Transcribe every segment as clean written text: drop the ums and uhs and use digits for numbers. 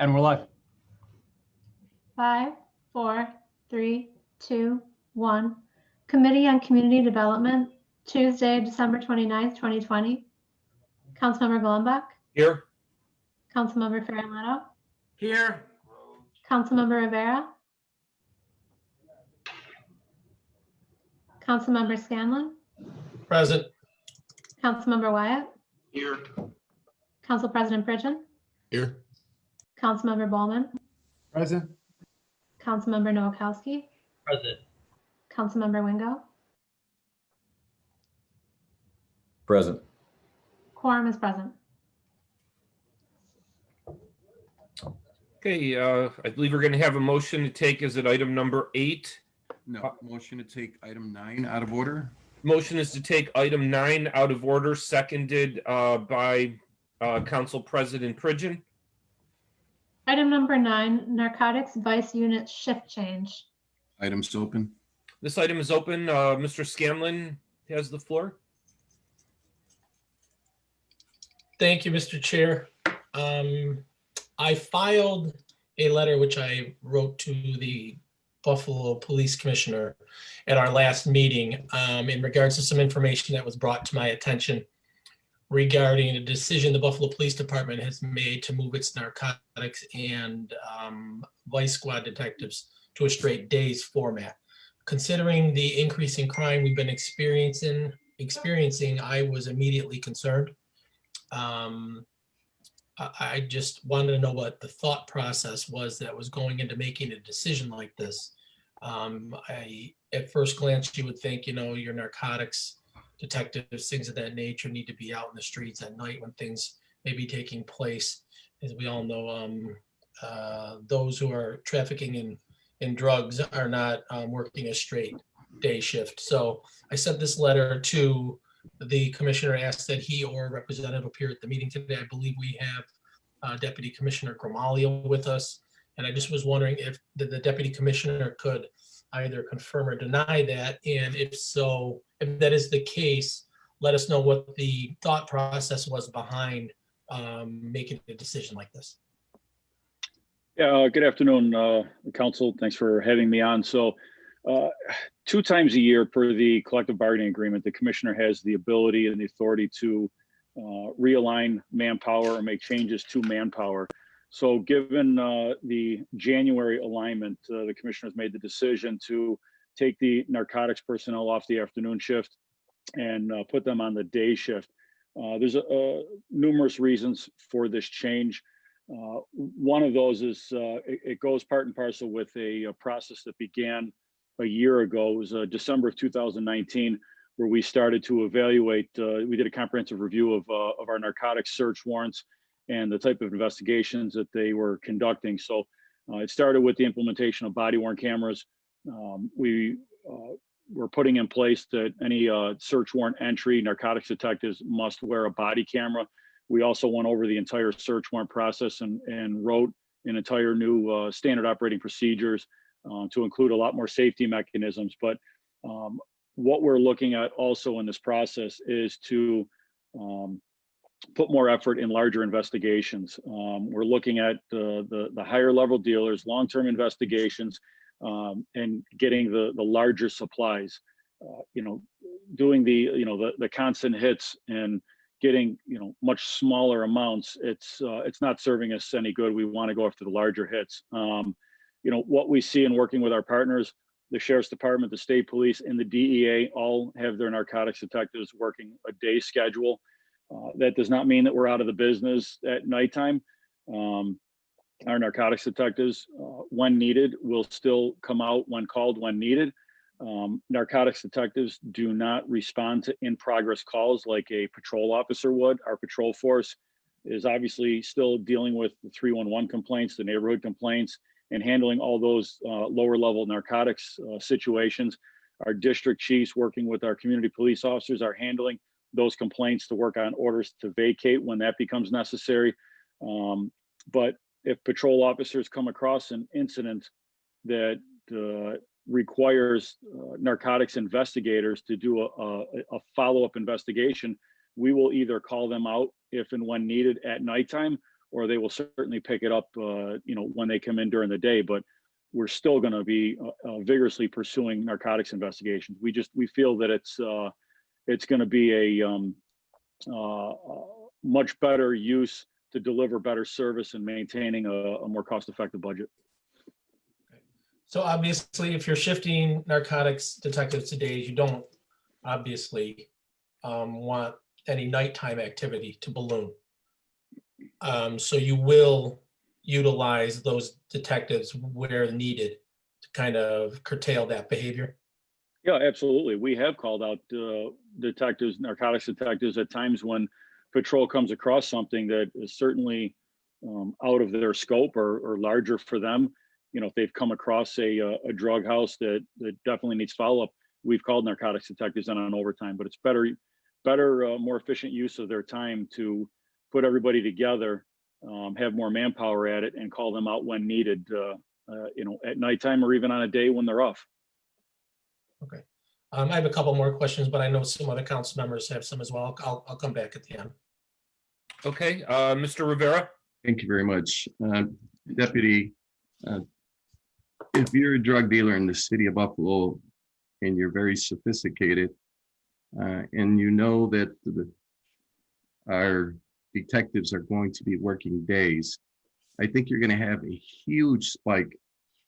And we're live. 5, 4, 3, 2, 1. Committee on Community Development, Tuesday, December 29th, 2020. Councilmember Gollenbach. Here. Councilmember Farrelletto. Here. Councilmember Rivera. Councilmember Scanlon. Present. Councilmember Wyatt. Here. Council President Pridgen. Here. Councilmember Bowman. Present. Councilmember Nowakowski. Present. Councilmember Wingo. Present. Quorum is present. Okay, I believe we're going to have a motion to take, is it item number 8? No, motion to take item 9 out of order. Motion is to take item 9 out of order, seconded by Council President Pridgen. Item number 9, Narcotics Vice Unit shift change. Items open. This item is open. Mr. Scanlon has the floor. Thank you, Mr. Chair. I filed a letter which I wrote to the Buffalo Police Commissioner at our last meeting in regards to some information that was brought to my attention regarding a decision the Buffalo Police Department has made to move its narcotics and vice squad detectives to a straight days format. Considering the increase in crime we've been experiencing, I was immediately concerned. I just wanted to know what the thought process was that was going into making a decision like this. At first glance, you would think, your narcotics detectives, things of that nature need to be out in the streets at night when things may be taking place. As we all know, those who are trafficking in drugs are not working a straight day shift. So I sent this letter to the commissioner, asked that he or a representative appear at the meeting today. I believe we have Deputy Commissioner Gramalia with us. And I just was wondering if the Deputy Commissioner could either confirm or deny that. And if so, if that is the case, let us know what the thought process was behind making a decision like this. Yeah, good afternoon, Council. Thanks for having me on. So 2 times a year per the collective bargaining agreement, the Commissioner has the ability and the authority to realign manpower or make changes to manpower. So given the January alignment, the Commissioner has made the decision to take the narcotics personnel off the afternoon shift and put them on the day shift. There's numerous reasons for this change. One of those is it goes part and parcel with a process that began a year ago. It was December of 2019, where we started to evaluate. We did a comprehensive review of our narcotics search warrants and the type of investigations that they were conducting. So it started with the implementation of body-worn cameras. We were putting in place that any search warrant entry, narcotics detectives must wear a body camera. We also went over the entire search warrant process and wrote an entire new standard operating procedures to include a lot more safety mechanisms. But what we're looking at also in this process is to put more effort in larger investigations. We're looking at the higher level dealers, long-term investigations, and getting the larger supplies. Doing the constant hits and getting much smaller amounts, it's not serving us any good. We want to go after the larger hits. What we see in working with our partners, the Sheriff's Department, the State Police, and the DEA all have their narcotics detectives working a day schedule. That does not mean that we're out of the business at nighttime. Our narcotics detectives, when needed, will still come out when called, when needed. Narcotics detectives do not respond to in-progress calls like a patrol officer would. Our patrol force is obviously still dealing with the 311 complaints, the neighborhood complaints, and handling all those lower level narcotics situations. Our district chiefs, working with our community police officers, are handling those complaints to work on orders to vacate when that becomes necessary. But if patrol officers come across an incident that requires narcotics investigators to do a follow-up investigation, we will either call them out if and when needed at nighttime, or they will certainly pick it up, when they come in during the day. But we're still going to be vigorously pursuing narcotics investigations. We feel that it's going to be a much better use to deliver better service and maintaining a more cost-effective budget. So obviously, if you're shifting narcotics detectives to days, you don't obviously want any nighttime activity to balloon. So you will utilize those detectives where needed to kind of curtail that behavior. Yeah, absolutely. We have called out detectives, narcotics detectives, at times when patrol comes across something that is certainly out of their scope or larger for them. If they've come across a drug house that definitely needs follow-up, we've called narcotics detectives in on overtime. But it's better, more efficient use of their time to put everybody together, have more manpower at it, and call them out when needed, at nighttime or even on a day when they're off. Okay. I have a couple more questions, but I know some other council members have some as well. I'll come back at the end. Okay, Mr. Rivera? Thank you very much. Deputy, if you're a drug dealer in the city of Buffalo and you're very sophisticated, and you know that our detectives are going to be working days, I think you're going to have a huge spike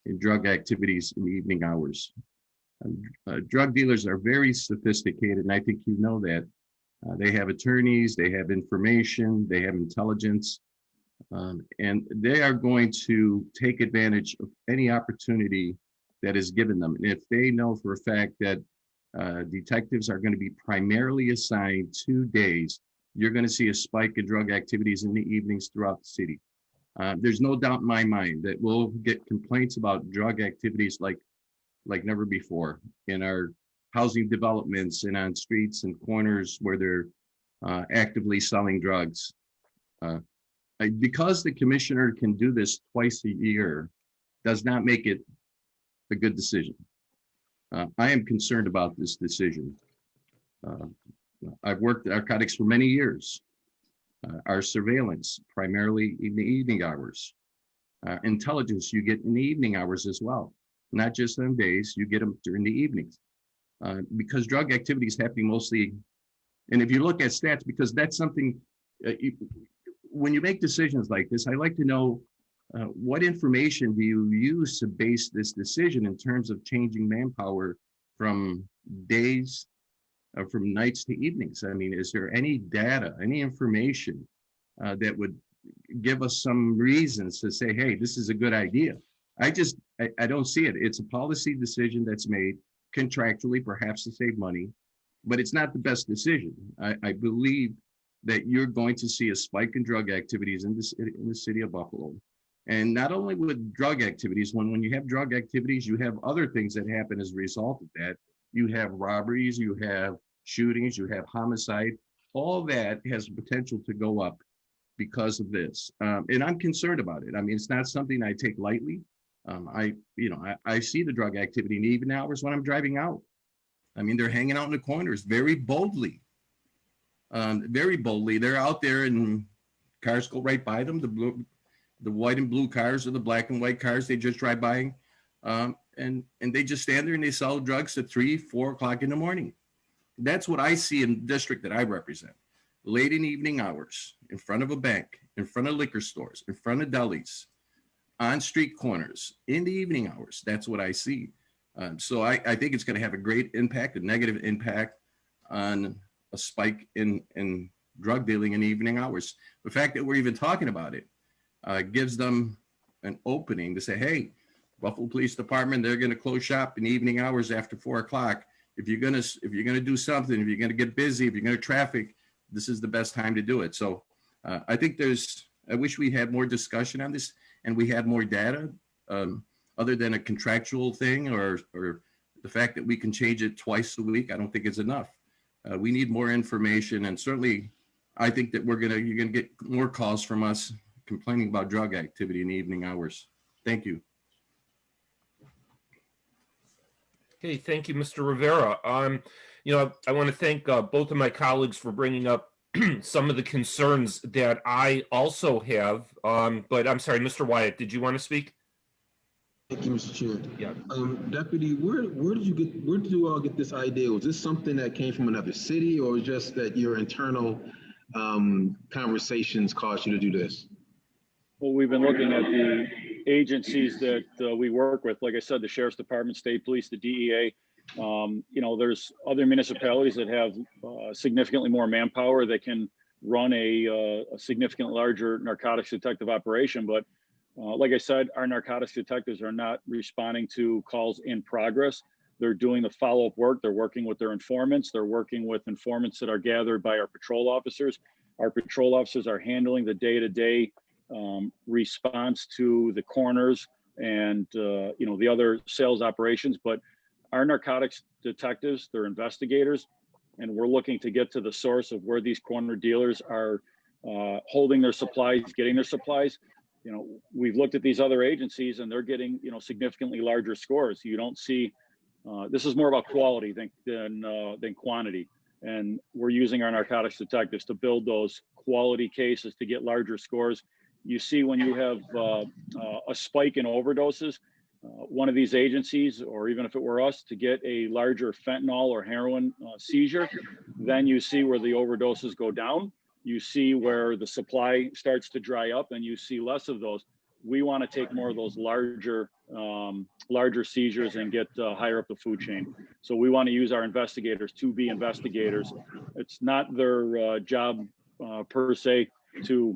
in drug activities in the evening hours. Drug dealers are very sophisticated, and I think you know that. They have attorneys, they have information, they have intelligence, and they are going to take advantage of any opportunity that is given them. And if they know for a fact that detectives are going to be primarily assigned 2 days, you're going to see a spike in drug activities in the evenings throughout the city. There's no doubt in my mind that we'll get complaints about drug activities like never before in our housing developments and on streets and corners where they're actively selling drugs. Because the commissioner can do this twice a year does not make it a good decision. I am concerned about this decision. I've worked narcotics for many years. Our surveillance, primarily in the evening hours. Intelligence you get in the evening hours as well. Not just on days, you get them during the evenings. Because drug activity is happening mostly, and if you look at stats, because that's something, when you make decisions like this, I like to know what information do you use to base this decision in terms of changing manpower from days, from nights to evenings? I mean, is there any data, any information that would give us some reasons to say, hey, this is a good idea? I don't see it. It's a policy decision that's made contractually, perhaps to save money, but it's not the best decision. I believe that you're going to see a spike in drug activities in the city of Buffalo. And not only with drug activities, when you have drug activities, you have other things that happen as a result of that. You have robberies, you have shootings, you have homicide. All that has potential to go up because of this. And I'm concerned about it. I mean, it's not something I take lightly. I see the drug activity in the evening hours when I'm driving out. I mean, they're hanging out in the corners very boldly. They're out there and cars go right by them. The white and blue cars or the black and white cars, they just drive by, and they just stand there and they sell drugs at 3, 4 o'clock in the morning. That's what I see in the district that I represent. Late in evening hours, in front of a bank, in front of liquor stores, in front of delis, on street corners, in the evening hours. That's what I see. So I think it's going to have a great impact, a negative impact on a spike in drug dealing in the evening hours. The fact that we're even talking about it gives them an opening to say, hey, Buffalo Police Department, they're going to close shop in the evening hours after 4 o'clock. If you're going to do something, if you're going to get busy, if you're going to traffic, this is the best time to do it. So I think I wish we had more discussion on this and we had more data other than a contractual thing or the fact that we can change it twice a week. I don't think it's enough. We need more information, and certainly I think that you're going to get more calls from us complaining about drug activity in the evening hours. Thank you. Okay, thank you, Mr. Rivera. I want to thank both of my colleagues for bringing up some of the concerns that I also have. But I'm sorry, Mr. Wyatt, did you want to speak? Thank you, Mr. Chair. Yeah. Deputy, where did you all get this idea? Was this something that came from another city, or just that your internal conversations caused you to do this? Well, we've been looking at the agencies that we work with. Like I said, the Sheriff's Department, State Police, the DEA. There's other municipalities that have significantly more manpower that can run a significant larger narcotics detective operation. But like I said, our narcotics detectives are not responding to calls in progress. They're doing the follow-up work. They're working with their informants. They're working with informants that are gathered by our patrol officers. Our patrol officers are handling the day-to-day response to the corners and the other sales operations. But our narcotics detectives, they're investigators, and we're looking to get to the source of where these corner dealers are holding their supplies, getting their supplies. We've looked at these other agencies and they're getting, significantly larger scores. You don't see, this is more about quality than quantity. And we're using our narcotics detectives to build those quality cases to get larger scores. You see, when you have a spike in overdoses, one of these agencies, or even if it were us, to get a larger fentanyl or heroin seizure, then you see where the overdoses go down. You see where the supply starts to dry up and you see less of those. We want to take more of those larger seizures and get higher up the food chain. So we want to use our investigators to be investigators. It's not their job per se to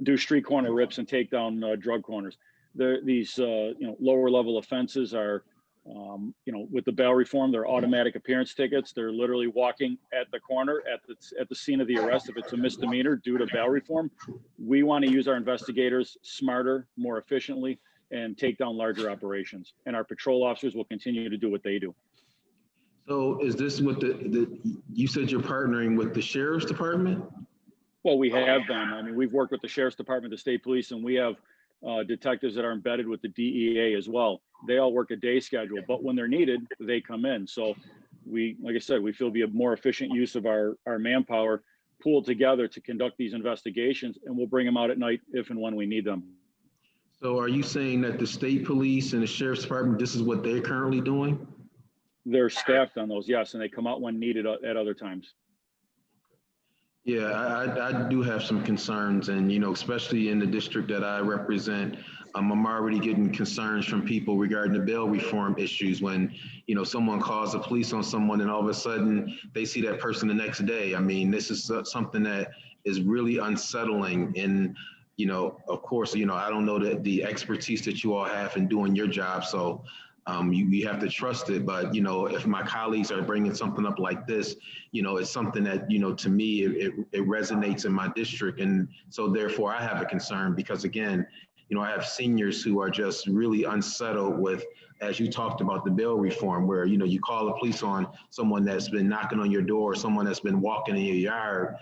do street corner rips and take down drug corners. These lower level offenses are, with the bail reform, they're automatic appearance tickets. They're literally walking at the corner at the scene of the arrest. If it's a misdemeanor due to bail reform, we want to use our investigators smarter, more efficiently, and take down larger operations. And our patrol officers will continue to do what they do. So is this what you said you're partnering with the Sheriff's Department? Well, we have been. I mean, we've worked with the Sheriff's Department, the State Police, and we have detectives that are embedded with the DEA as well. They all work a day schedule, but when they're needed, they come in. So like I said, we feel be a more efficient use of our manpower pooled together to conduct these investigations, and we'll bring them out at night if and when we need them. So are you saying that the State Police and the Sheriff's Department, this is what they're currently doing? They're staffed on those, yes, and they come out when needed at other times. Yeah, I do have some concerns, and especially in the district that I represent, I'm already getting concerns from people regarding the bail reform issues when someone calls the police on someone and all of a sudden they see that person the next day. I mean, this is something that is really unsettling, and of course, I don't know the expertise that you all have in doing your job, so you have to trust it. But, if my colleagues are bringing something up like this, it's something that, to me, it resonates in my district. And so therefore I have a concern because, again, I have seniors who are just really unsettled with, as you talked about, the bail reform, where, you call the police on someone that's been knocking on your door, someone that's been walking in your yard,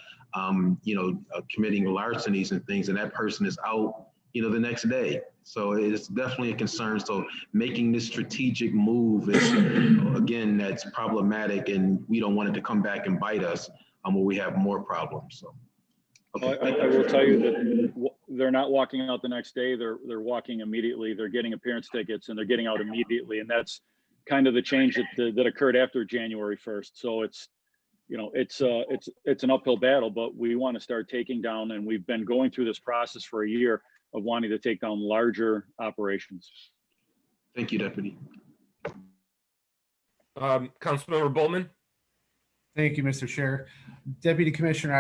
committing larcenies and things, and that person is out, the next day. So it's definitely a concern. So making this strategic move is, again, that's problematic, and we don't want it to come back and bite us where we have more problems. So, okay. I will tell you that they're not walking out the next day. They're walking immediately. They're getting appearance tickets and they're getting out immediately. And that's kind of the change that occurred after January 1st. So it's an uphill battle, but we want to start taking down, and we've been going through this process for a year of wanting to take down larger operations. Thank you, Deputy. Councilmember Bowman? Thank you, Mr. Chair. Deputy Commissioner,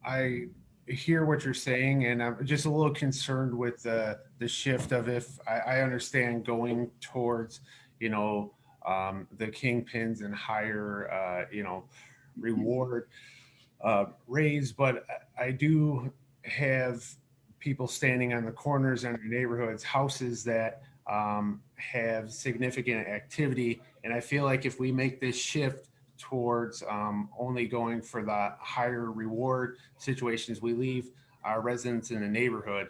I hear what you're saying, and I'm just a little concerned with the shift of, if I understand, going towards, the kingpins and higher, reward raise, but I do have people standing on the corners in the neighborhoods, houses that have significant activity. And I feel like if we make this shift towards only going for the higher reward situations, we leave our residents in the neighborhood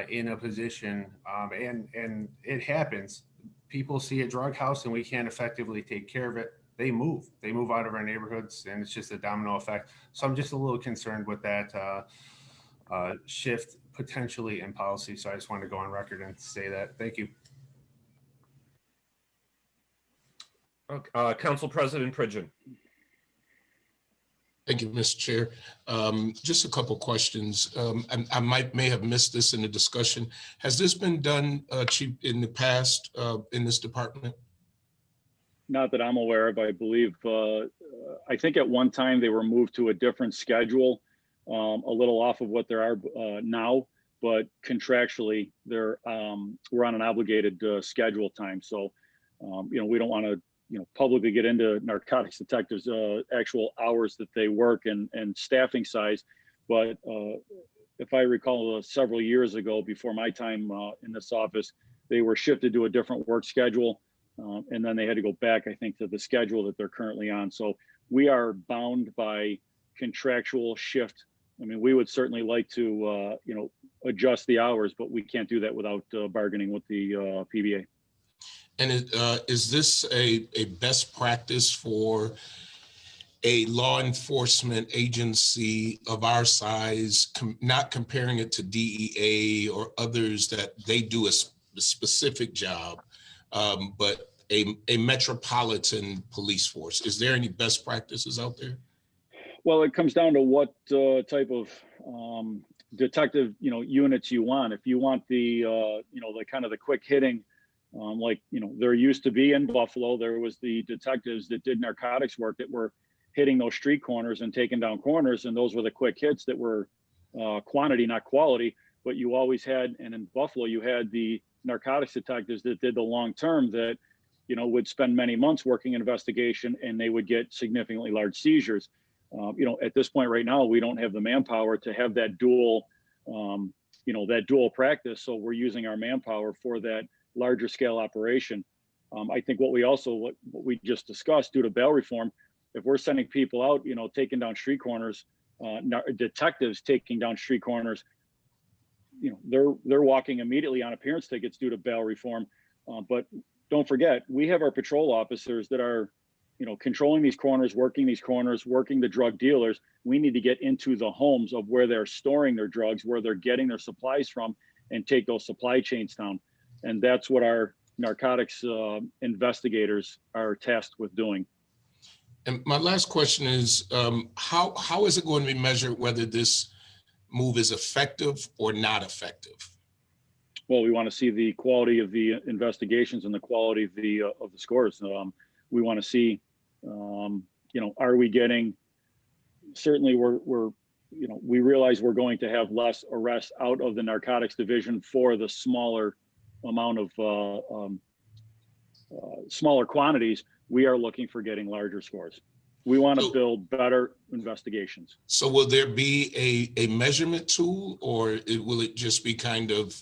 in a position, and it happens. People see a drug house and we can't effectively take care of it. they move out of our neighborhoods, and it's just a domino effect. So I'm just a little concerned with that shift potentially in policy. So I just wanted to go on record and say that. Thank you. Council President Pridgen. Thank you, Mr. Chair. Just a couple questions. I may have missed this in the discussion. Has this been done, Chief, in the past in this department? Not that I'm aware of. I believe, I think at one time they were moved to a different schedule, a little off of what there are now, but contractually we're on an obligated schedule time. So, we don't want to, publicly get into narcotics detectives' actual hours that they work and staffing size. But if I recall, several years ago, before my time in this office, they were shifted to a different work schedule. And then they had to go back, I think, to the schedule that they're currently on. So we are bound by contractual shift. I mean, we would certainly like to, adjust the hours, but we can't do that without bargaining with the PBA. And is this a best practice for a law enforcement agency of our size, not comparing it to DEA or others that they do a specific job, but a metropolitan police force? Is there any best practices out there? Well, it comes down to what type of detective, units you want. If you want the, the kind of the quick hitting, there used to be in Buffalo, there was the detectives that did narcotics work that were hitting those street corners and taking down corners. And those were the quick hits that were quantity, not quality. But you always had, and in Buffalo, you had the narcotics detectives that did the long term that, would spend many months working investigation, and they would get significantly large seizures. At this point right now, we don't have the manpower to have that dual, that dual practice. So we're using our manpower for that larger scale operation. I think what we just discussed, due to bail reform, if we're sending people out, taking down street corners, detectives taking down street corners, they're walking immediately on appearance tickets due to bail reform. But don't forget, we have our patrol officers that are, controlling these corners, working the drug dealers. We need to get into the homes of where they're storing their drugs, where they're getting their supplies from, and take those supply chains down. And that's what our narcotics investigators are tasked with doing. And my last question is, how is it going to be measured whether this move is effective or not effective? Well, we want to see the quality of the investigations and the quality of the scores. We want to see, are we getting? Certainly, we realize we're going to have less arrests out of the narcotics division for the smaller amount of smaller quantities. We are looking for getting larger scores. We want to build better investigations. So will there be a measurement tool, or will it just be kind of,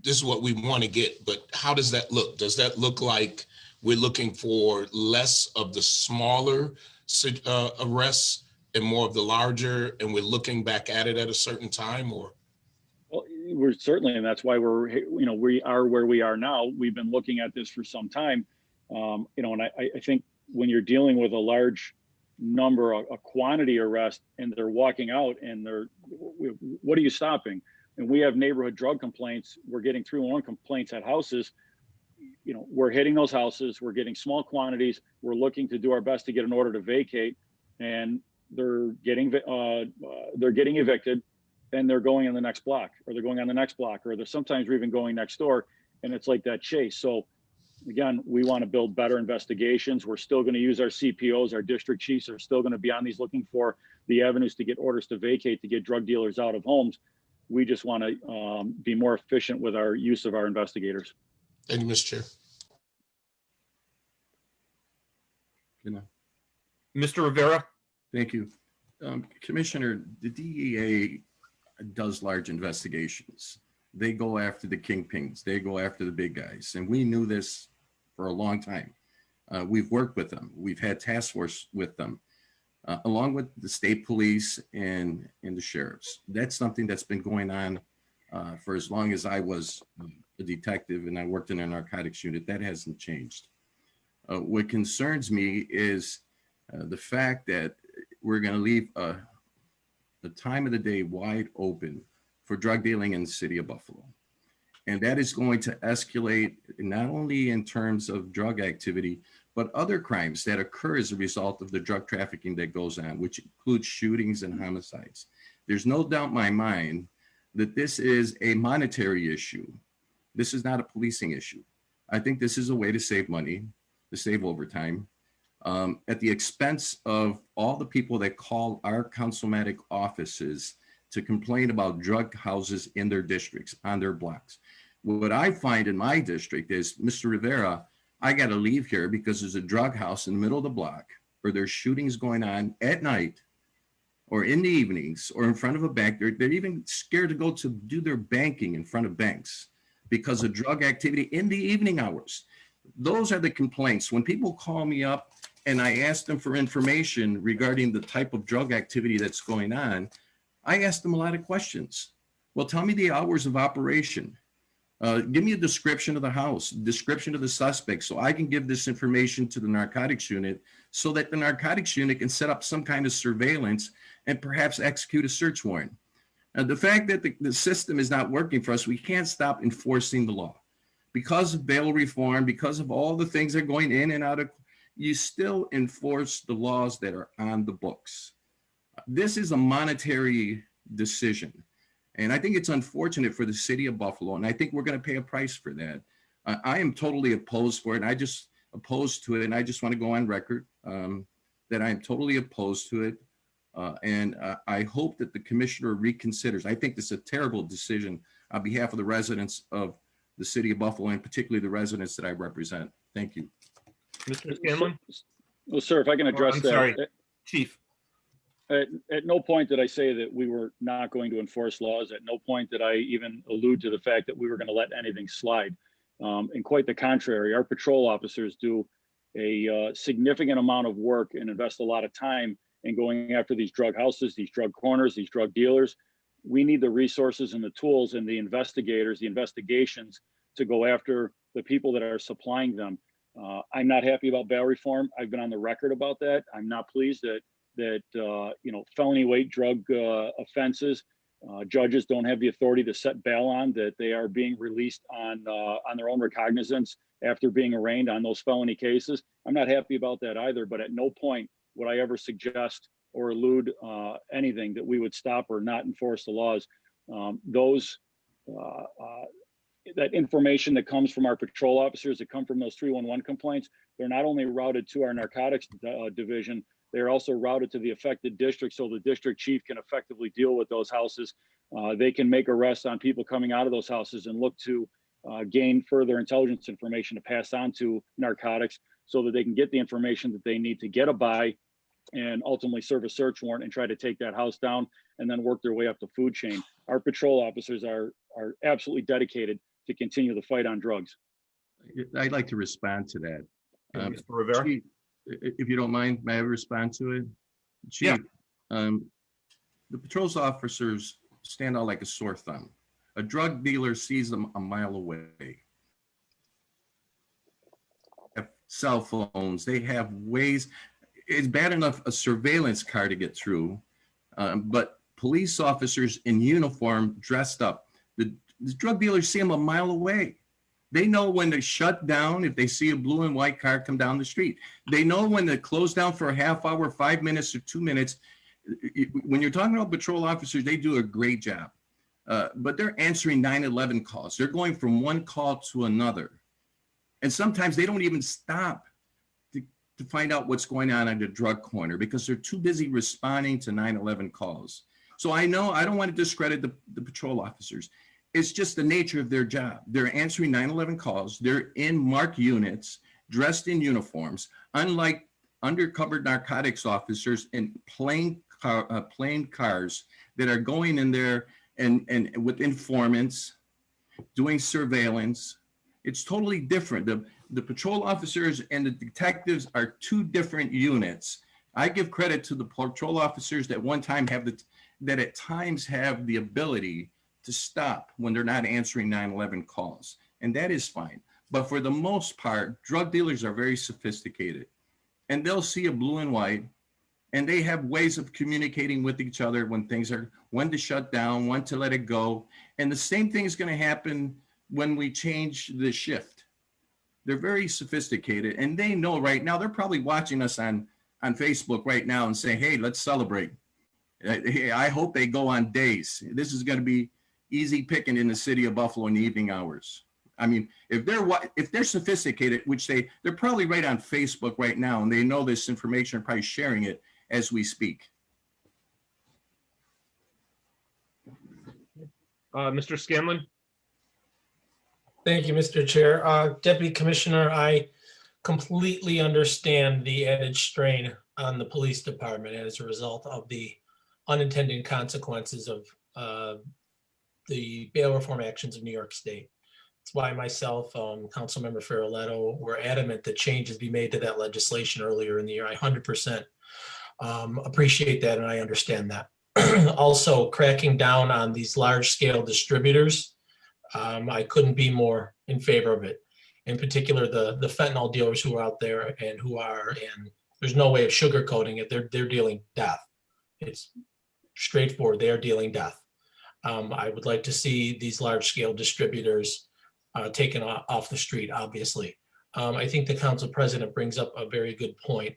this is what we want to get, but how does that look? Does that look like we're looking for less of the smaller arrests and more of the larger, and we're looking back at it at a certain time, or? Well, we're certainly, and that's why we are where we are now. We've been looking at this for some time, and I think when you're dealing with a large number, a quantity arrest, and they're walking out and what are you stopping? And we have neighborhood drug complaints. We're getting 311 complaints at houses. We're hitting those houses. We're getting small quantities. We're looking to do our best to get an order to vacate, and they're getting evicted, and they're going in the next block, or they're going on the next block, or they're sometimes even going next door, and it's like that chase. So again, we want to build better investigations. We're still going to use our CPOs. Our district chiefs are still going to be on these, looking for the avenues to get orders to vacate, to get drug dealers out of homes. We just want to be more efficient with our use of our investigators. Thank you, Mr. Chair. Mr. Rivera. Thank you. Commissioner, the DEA does large investigations. They go after the kingpins. They go after the big guys. And we knew this for a long time. We've worked with them. We've had task force with them, along with the state police and the sheriffs. That's something that's been going on for as long as I was a detective and I worked in a narcotics unit. That hasn't changed. What concerns me is the fact that we're going to leave the time of the day wide open for drug dealing in the city of Buffalo. And that is going to escalate not only in terms of drug activity, but other crimes that occur as a result of the drug trafficking that goes on, which includes shootings and homicides. There's no doubt in my mind that this is a monetary issue. This is not a policing issue. I think this is a way to save money, to save overtime, at the expense of all the people that call our councilmatic offices to complain about drug houses in their districts, on their blocks. What I find in my district is, Mr. Rivera, I got to leave here because there's a drug house in the middle of the block, or there's shootings going on at night or in the evenings or in front of a bank. They're even scared to go to do their banking in front of banks because of drug activity in the evening hours. Those are the complaints. When people call me up and I ask them for information regarding the type of drug activity that's going on, I ask them a lot of questions. Well, tell me the hours of operation. Give me a description of the house, description of the suspect, so I can give this information to the narcotics unit so that the narcotics unit can set up some kind of surveillance and perhaps execute a search warrant. The fact that the system is not working for us, we can't stop enforcing the law. Because of bail reform, because of all the things that are going in and out of, you still enforce the laws that are on the books. This is a monetary decision. And I think it's unfortunate for the city of Buffalo. And I think we're going to pay a price for that. I am totally opposed for it. And I just opposed to it. And I just want to go on record that I am totally opposed to it. And I hope that the commissioner reconsiders. I think this is a terrible decision on behalf of the residents of the city of Buffalo, and particularly the residents that I represent. Thank you. Mr. Scanlon? Well, sir, if I can address I'm that. sorry, Chief. At no point did I say that we were not going to enforce laws. At no point did I even allude to the fact that we were going to let anything slide. And quite the contrary, our patrol officers do a significant amount of work and invest a lot of time in going after these drug houses, these drug corners, these drug dealers. We need the resources and the tools and the investigators, the investigations to go after the people that are supplying them. I'm not happy about bail reform. I've been on the record about that. I'm not pleased that felony weight drug offenses, judges don't have the authority to set bail on, that they are being released on their own recognizance after being arraigned on those felony cases. I'm not happy about that either, but at no point would I ever suggest or allude anything that we would stop or not enforce the laws. That information that comes from our patrol officers that come from those 311 complaints, they're not only routed to our narcotics division, they're also routed to the affected district so the district chief can effectively deal with those houses. They can make arrests on people coming out of those houses and look to gain further intelligence information to pass on to narcotics so that they can get the information that they need to get a buy and ultimately serve a search warrant and try to take that house down and then work their way up the food chain. Our patrol officers are absolutely dedicated to continue the fight on drugs. I'd like to respond to that. Mr. Rivera? Chief, if you don't mind, may I respond to it? Chief, the patrol's officers stand out like a sore thumb. A drug dealer sees them a mile away. They have cell phones, they have ways. It's bad enough a surveillance car to get through, but police officers in uniform, dressed up, the drug dealers see them a mile away. They know when to shut down if they see a blue and white car come down the street. They know when to close down for a half hour, 5 minutes, or 2 minutes. When you're talking about patrol officers, they do a great job. But they're answering 911 calls. They're going from one call to another. And sometimes they don't even stop to find out what's going on at the drug corner because they're too busy responding to 911 calls. So I know I don't want to discredit the patrol officers. It's just the nature of their job. They're answering 911 calls. They're in marked units, dressed in uniforms, unlike undercover narcotics officers in plain cars that are going in there and with informants, doing surveillance. It's totally different. The patrol officers and the detectives are two different units. I give credit to the patrol officers that that at times have the ability to stop when they're not answering 911 calls. And that is fine. But for the most part, drug dealers are very sophisticated, and they'll see a blue and white, and they have ways of communicating with each other when things are, when to shut down, when to let it go. And the same thing is going to happen when we change the shift. They're very sophisticated, and they know right now, they're probably watching us on Facebook right now and saying, hey, let's celebrate. Hey, I hope they go on days. This is going to be easy picking in the city of Buffalo in the evening hours. I mean, if they're sophisticated, which they're probably right on Facebook right now, and they know this information, are probably sharing it as we speak. Mr. Scanlon? Thank you, Mr. Chair. Deputy Commissioner, I completely understand the added strain on the police department as a result of the unintended consequences of the bail reform actions of New York State. That's why myself, Councilmember Farrelletto, were adamant that changes be made to that legislation earlier in the year. I 100% appreciate that, and I understand that. Also, cracking down on these large-scale distributors, I couldn't be more in favor of it. In particular, the fentanyl dealers who are out there and there's no way of sugarcoating it. They're dealing death. It's straightforward. They are dealing death. I would like to see these large-scale distributors taken off the street, obviously. I think the council president brings up a very good point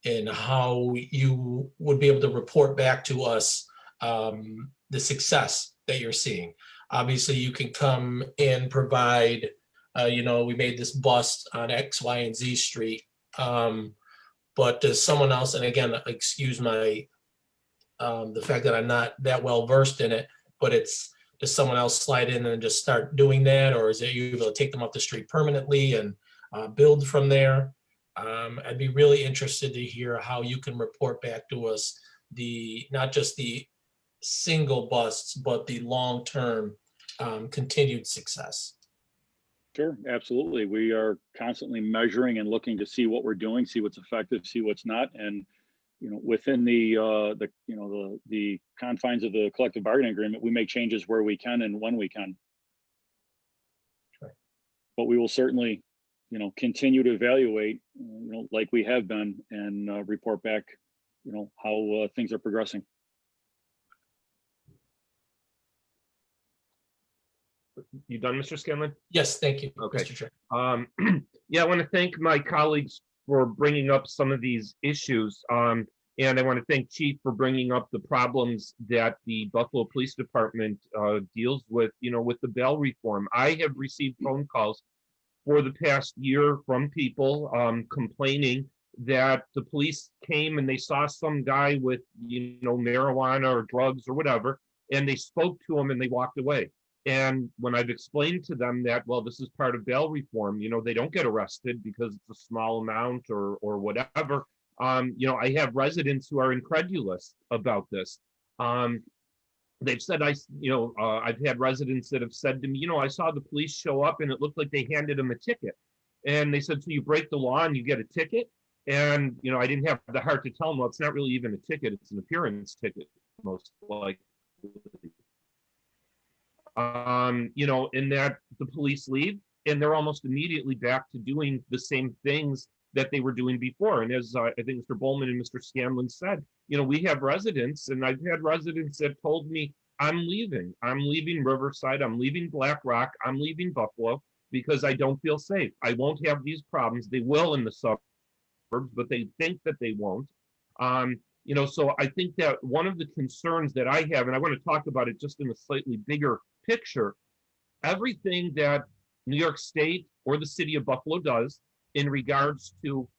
in how you would be able to report back to us the success that you're seeing. Obviously, you can come and provide, we made this bust on X, Y, and Z street. But does someone else, and again, excuse my, the fact that I'm not that well versed in it, but does someone else slide in and just start doing that? Or is it you able to take them off the street permanently and build from there? I'd be really interested to hear how you can report back to us not just the single busts, but the long-term continued success. Sure, absolutely. We are constantly measuring and looking to see what we're doing, see what's effective, see what's not, and within the confines of the collective bargaining agreement, we make changes where we can and when we can. Sure. But we will certainly, continue to evaluate, like we have been, and report back, how things are progressing. You done, Mr. Scanlon? Yes, thank you, Okay. Mr. Chair. Yeah, I want to thank my colleagues for bringing up some of these issues. And I want to thank Chief for bringing up the problems that the Buffalo Police Department deals with, with the bail reform. I have received phone calls for the past year from people complaining that the police came and they saw some guy with, marijuana or drugs or whatever, and they spoke to him and they walked away. And when I've explained to them that, well, this is part of bail reform, they don't get arrested because it's a small amount or whatever. I have residents who are incredulous about this. They've said, I've had residents that have said to me, I saw the police show up and it looked like they handed them a ticket. And they said, so you break the law and you get a ticket? And, I didn't have the heart to tell them, well, it's not really even a ticket. It's an appearance ticket, most likely. In that the police leave and they're almost immediately back to doing the same things that they were doing before. And as I think Mr. Bowman and Mr. Scanlon said, we have residents, and I've had residents that told me, I'm leaving Riverside, I'm leaving Black Rock, I'm leaving Buffalo because I don't feel safe. I won't have these problems. They will in the suburbs, but they think that they won't. So I think that one of the concerns that I have, and I want to talk about it just in a slightly bigger picture, everything that New York State or the city of Buffalo does in regards to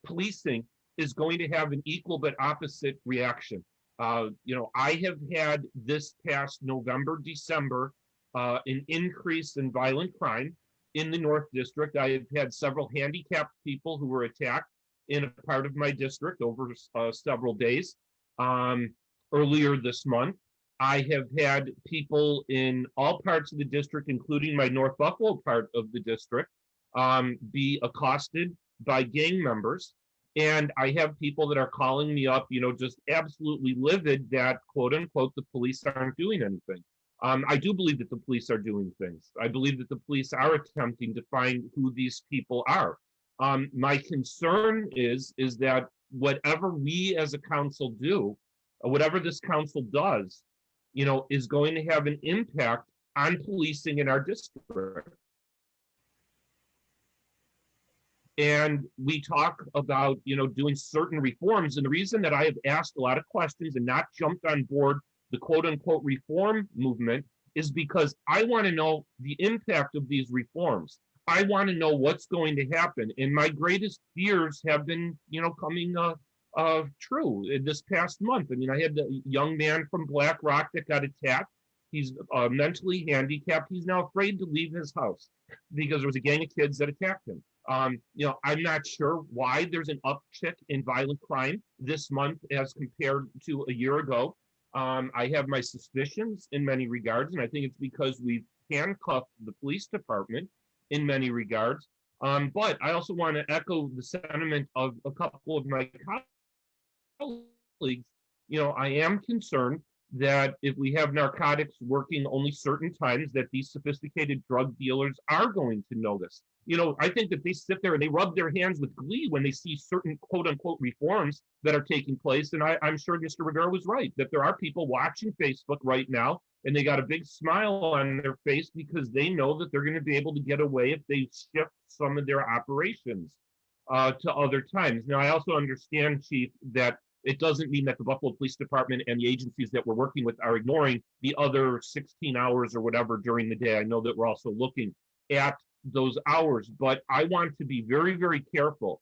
policing is going to have an equal but opposite reaction. I have had this past November, December, an increase in violent crime in the North District. I have had several handicapped people who were attacked in a part of my district over several days. Earlier this month, I have had people in all parts of the district, including my North Buffalo part of the district, be accosted by gang members. And I have people that are calling me up, just absolutely livid that, quote unquote, the police aren't doing anything. I do believe that the police are doing things. I believe that the police are attempting to find who these people are. My concern is that whatever we as a council do, or whatever this council does, is going to have an impact on policing in our district. And we talk about, doing certain reforms. And the reason that I have asked a lot of questions and not jumped on board the quote unquote reform movement is because I want to know the impact of these reforms. I want to know what's going to happen. And my greatest fears have been, coming true this past month. I mean, I had a young man from Black Rock that got attacked. He's mentally handicapped. He's now afraid to leave his house because there was a gang of kids that attacked him. I'm not sure why there's an uptick in violent crime this month as compared to a year ago. I have my suspicions in many regards, and I think it's because we've handcuffed the police department in many regards. But I also want to echo the sentiment of a couple of my colleagues. I am concerned that if we have narcotics working only certain times, that these sophisticated drug dealers are going to notice. I think that they sit there and they rub their hands with glee when they see certain quote unquote reforms that are taking place. And I'm sure Mr. Rivera was right, that there are people watching Facebook right now and they got a big smile on their face because they know that they're going to be able to get away if they shift some of their operations to other times. Now, I also understand, Chief, that it doesn't mean that the Buffalo Police Department and the agencies that we're working with are ignoring the other 16 hours or whatever during the day. I know that we're also looking at those hours, but I want to be very, very careful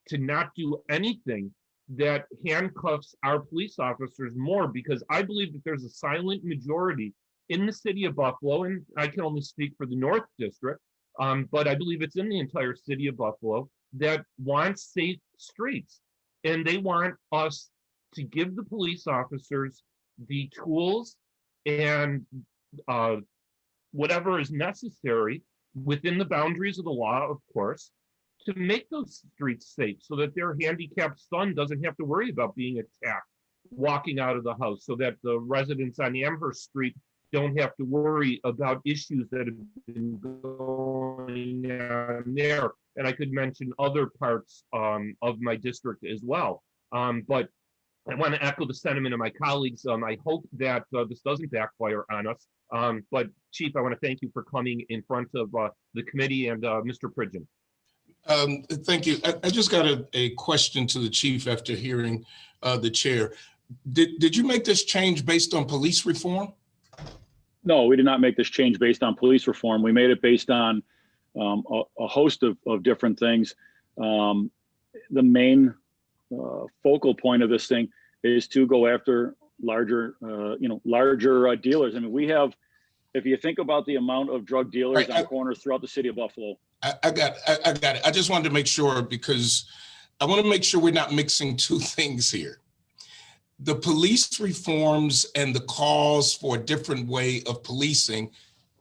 to not do anything that handcuffs our police officers more, because I believe that there's a silent majority in the city of Buffalo, and I can only speak for the North District, but I believe it's in the entire city of Buffalo, that wants safe streets. And they want us to give the police officers the tools and whatever is necessary within the boundaries of the law, of course, to make those streets safe so that their handicapped son doesn't have to worry about being attacked walking out of the house, so that the residents on Amherst Street don't have to worry about issues that have been going on there. And I could mention other parts of my district as well. But I want to echo the sentiment of my colleagues. I hope that this doesn't backfire on us. But Chief, I want to thank you for coming in front of the committee and Mr. Pridgen. Thank you. I just got a question to the chief after hearing the chair. Did you make this change based on police reform? No, we did not make this change based on police reform. We made it based on a host of different things. The main focal point of this thing is to go after larger dealers. I mean, we have, if you think about the amount of drug dealers on corners throughout the city of Buffalo. I got it. I just wanted to make sure, because I want to make sure we're not mixing two things here. The police reforms and the calls for a different way of policing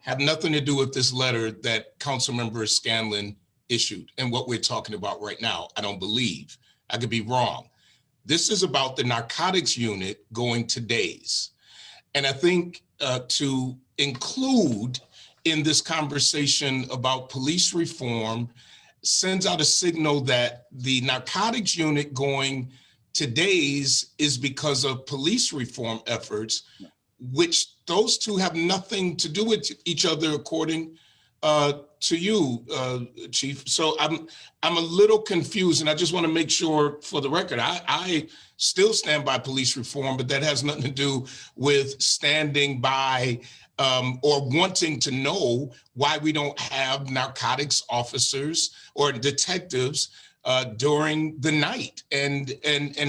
have nothing to do with this letter that Councilmember Scanlon issued and what we're talking about right now. I don't believe. I could be wrong. This is about the narcotics unit going to days. And I think to include in this conversation about police reform sends out a signal that the narcotics unit going to days is because of police reform efforts, which those two have nothing to do with each other, according to you, Chief. So I'm a little confused, and I just want to make sure, for the record, I still stand by police reform, but that has nothing to do with standing by or wanting to know why we don't have narcotics officers or detectives during the night and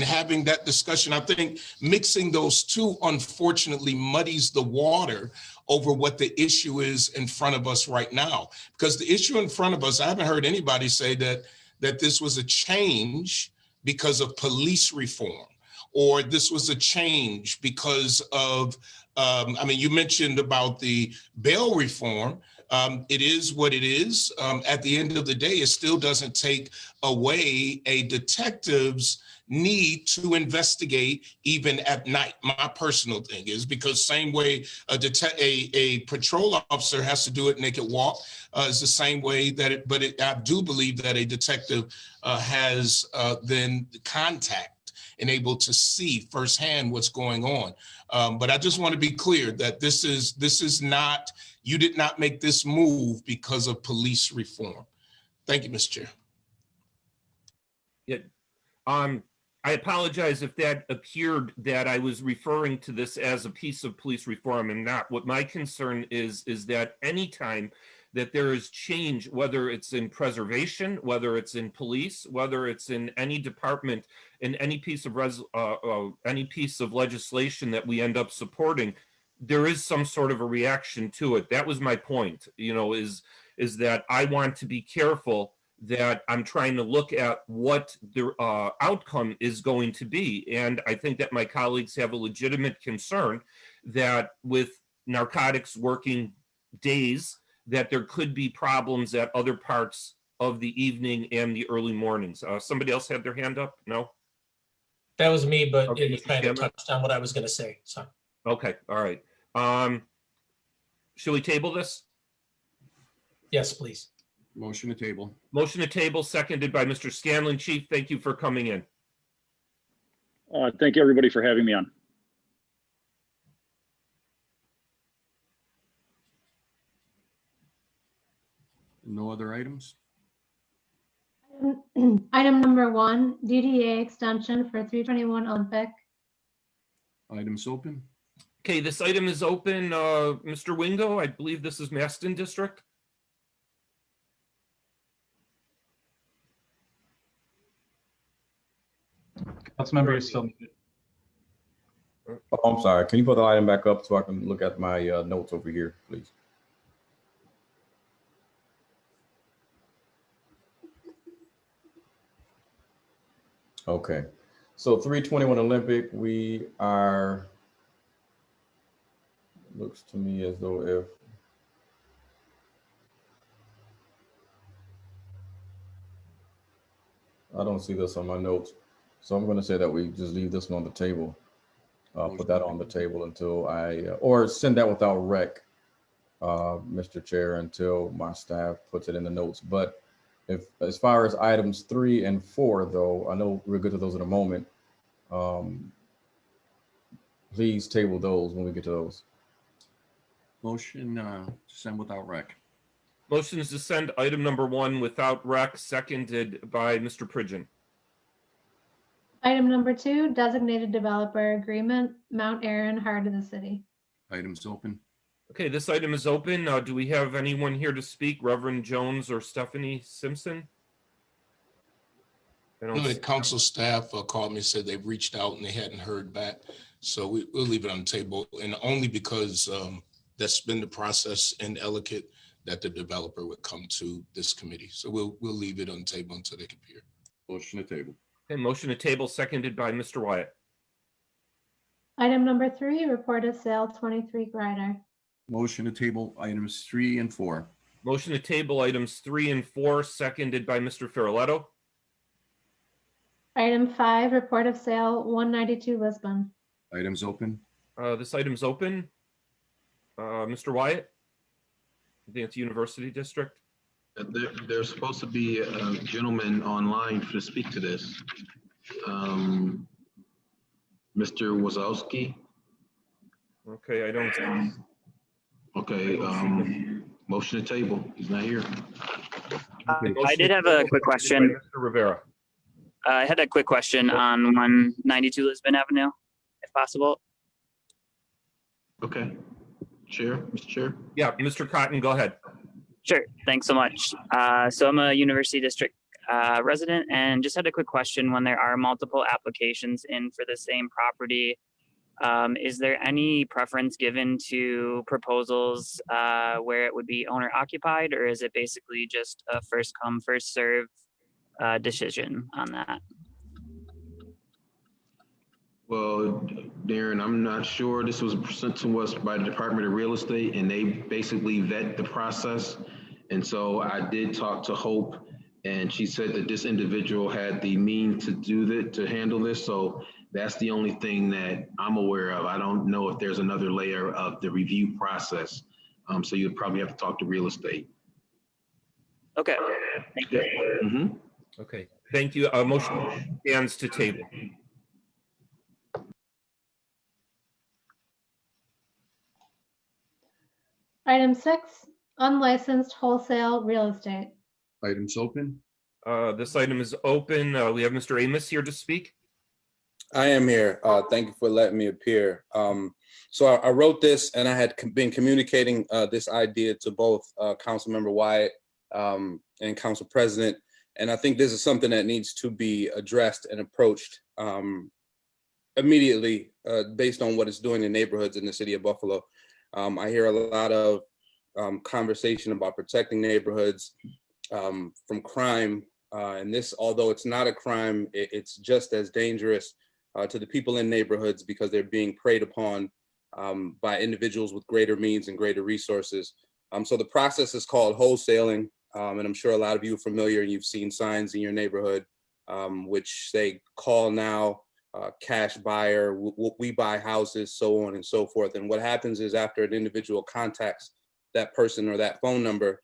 having that discussion. I think mixing those two unfortunately muddies the water over what the issue is in front of us right now. Because the issue in front of us, I haven't heard anybody say that this was a change because of police reform, or this was a change because of, you mentioned about the bail reform. It is what it is. At the end of the day, it still doesn't take away a detective's need to investigate even at night. My personal thing is because same way a patrol officer has to do it naked walk is the same way that I do believe that a detective has then contact and able to see firsthand what's going on. But I just want to be clear that this is not, you did not make this move because of police reform. Thank you, Mr. Chair. Yeah. I apologize if that appeared that I was referring to this as a piece of police reform and not. What my concern is that anytime that there is change, whether it's in preservation, whether it's in police, whether it's in any department, in any piece of legislation that we end up supporting, there is some sort of a reaction to it. That was my point, is that I want to be careful that I'm trying to look at what the outcome is going to be. And I think that my colleagues have a legitimate concern that with narcotics working days, that there could be problems at other parts of the evening and the early mornings. Somebody else had their hand up? No? That was me, but Okay, you Mr. kind of Chairman? touched on what I was going to say. So, Okay, all right. Should we table this? yes, please. Motion to table. Motion to table, seconded by Mr. Scanlon. Chief, thank you for coming in. Thank you, everybody, for having me on. No other items? Item number 1, DDA extension for 321 Olympic. Items open? Okay, this item is open. Mr. Wingo, I believe this is Maston District. Councilmember, you're still muted. Oh, I'm sorry. Can you put the item back up so I can look at my notes over here, please? Okay. So 321 Olympic, we are, looks to me as though if I don't see this on my notes. So I'm going to say that we just leave this one on the table. Put that on the table until or send that without rec, Mr. Chair, until my staff puts it in the notes. But as far as items 3 and 4, though, I know we'll get to those in a moment. Please table those when we get to those. Motion to send without rec. Motion is to send item number 1 without rec, seconded by Mr. Pridgeon. Item number 2, designated developer agreement, Mount Airon, heart of the city. Items open. Okay, this item is open. Do we have anyone here to speak? Reverend Jones or Stephanie Simpson? I don't The see- council staff called me and said they've reached out and they hadn't heard back. So we'll leave it on the table, and only because that's been the process in Ellicott that the developer would come to this committee. So we'll leave it on the table until they can appear. Motion to table. Okay, motion to table, seconded by Mr. Wyatt. Item number 3, report of sale 23 Grider. Motion to table items 3 and 4. Motion to table items 3 and 4, seconded by Mr. Farrelletto. Item 5, report of sale 192 Lisbon. Items open. This item's open. Mr. Wyatt? I think it's University District. There's supposed to be a gentleman online to speak to this. Mr. Wazowski. Okay, I don't. Okay, motion to table. He's not here. I did have a quick question. Mr. Rivera. I had a quick question on 192 Lisbon Avenue, if possible. Okay. Chair, Mr. Chair. Yeah, Mr. Cotton, go ahead. Sure, thanks so much. So I'm a University District resident and just had a quick question. When there are multiple applications in for the same property, is there any preference given to proposals where it would be owner occupied, or is it basically just a first come, first serve decision on that? Well, Darren, I'm not sure. This was sent to us by the Department of Real Estate, and they basically vet the process. And so I did talk to Hope, And she said that this individual had the means to do that, to handle this. So that's the only thing that I'm aware of. I don't know if there's another layer of the review process. So you'd probably have to talk to real estate. Okay, thank you. Mhm. Okay, thank you. Motion stands to table. Item 6, unlicensed wholesale real estate. Items open. This item is open. We have Mr. Amos here to speak. I am here. Thank you for letting me appear. So I wrote this, and I had been communicating this idea to both Councilmember Wyatt and Council President. And I think this is something that needs to be addressed and approached immediately based on what it's doing in neighborhoods in the city of Buffalo. I hear a lot of conversation about protecting neighborhoods from crime. And this, although it's not a crime, it's just as dangerous to the people in neighborhoods because they're being preyed upon by individuals with greater means and greater resources. So the process is called wholesaling. And I'm sure a lot of you are familiar and you've seen signs in your neighborhood which say call now, cash buyer, we buy houses, so on and so forth. And what happens is after an individual contacts that person or that phone number,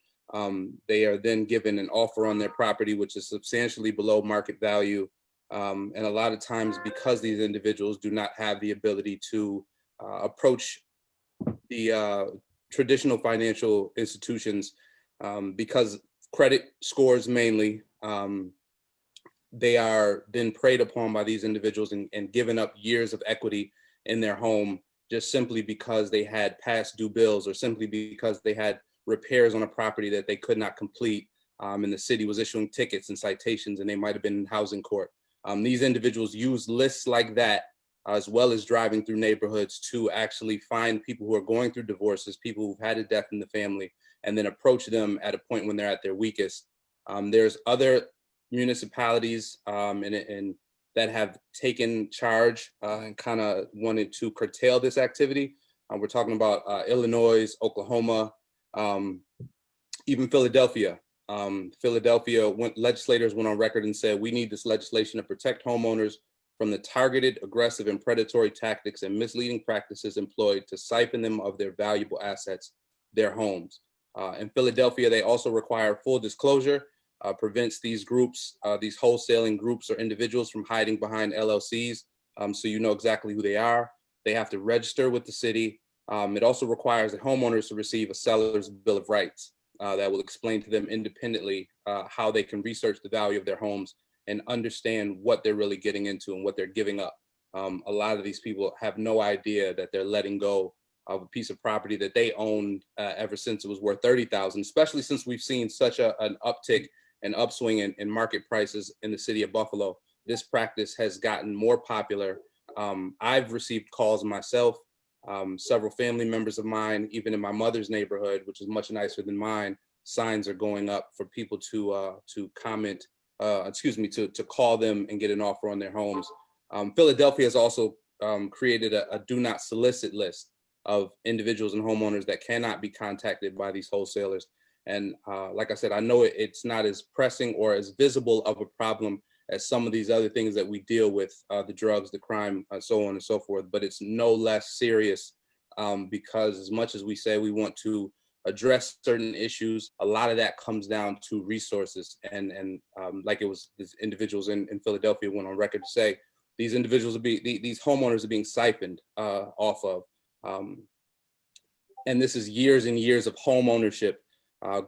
they are then given an offer on their property, which is substantially below market value. And a lot of times, because these individuals do not have the ability to approach the traditional financial institutions, because credit scores mainly, they are then preyed upon by these individuals and given up years of equity in their home just simply because they had past due bills or simply because they had repairs on a property that they could not complete, and the city was issuing tickets and citations and they might have been in housing court. These individuals use lists like that as well as driving through neighborhoods to actually find people who are going through divorces, people who've had a death in the family, and then approach them at a point when they're at their weakest. There's other municipalities and that have taken charge and kind of wanted to curtail this activity. We're talking about Illinois, Oklahoma, even Philadelphia. Legislators went on record and said, we need this legislation to protect homeowners from the targeted, aggressive, and predatory tactics and misleading practices employed to siphon them of their valuable assets, their homes. In Philadelphia, they also require full disclosure, prevents these groups, these wholesaling groups or individuals from hiding behind LLCs, so you know exactly who they are. They have to register with the city. It also requires the homeowners to receive a seller's bill of rights that will explain to them independently how they can research the value of their homes and understand what they're really getting into and what they're giving up. A lot of these people have no idea that they're letting go of a piece of property that they owned ever since it was worth $30,000, especially since we've seen such an uptick and upswing in market prices in the city of Buffalo. This practice has gotten more popular. I've received calls myself, several family members of mine, even in my mother's neighborhood, which is much nicer than mine, signs are going up for people to comment, to call them and get an offer on their homes. Philadelphia has also created a do not solicit list of individuals and homeowners that cannot be contacted by these wholesalers. And like I said, I know it's not as pressing or as visible of a problem as some of these other things that we deal with, the drugs, the crime, so on and so forth, but it's no less serious because as much as we say we want to address certain issues, a lot of that comes down to resources. And like it was, these individuals in Philadelphia went on record to say, these individuals these homeowners are being siphoned off of. And this is years and years of home ownership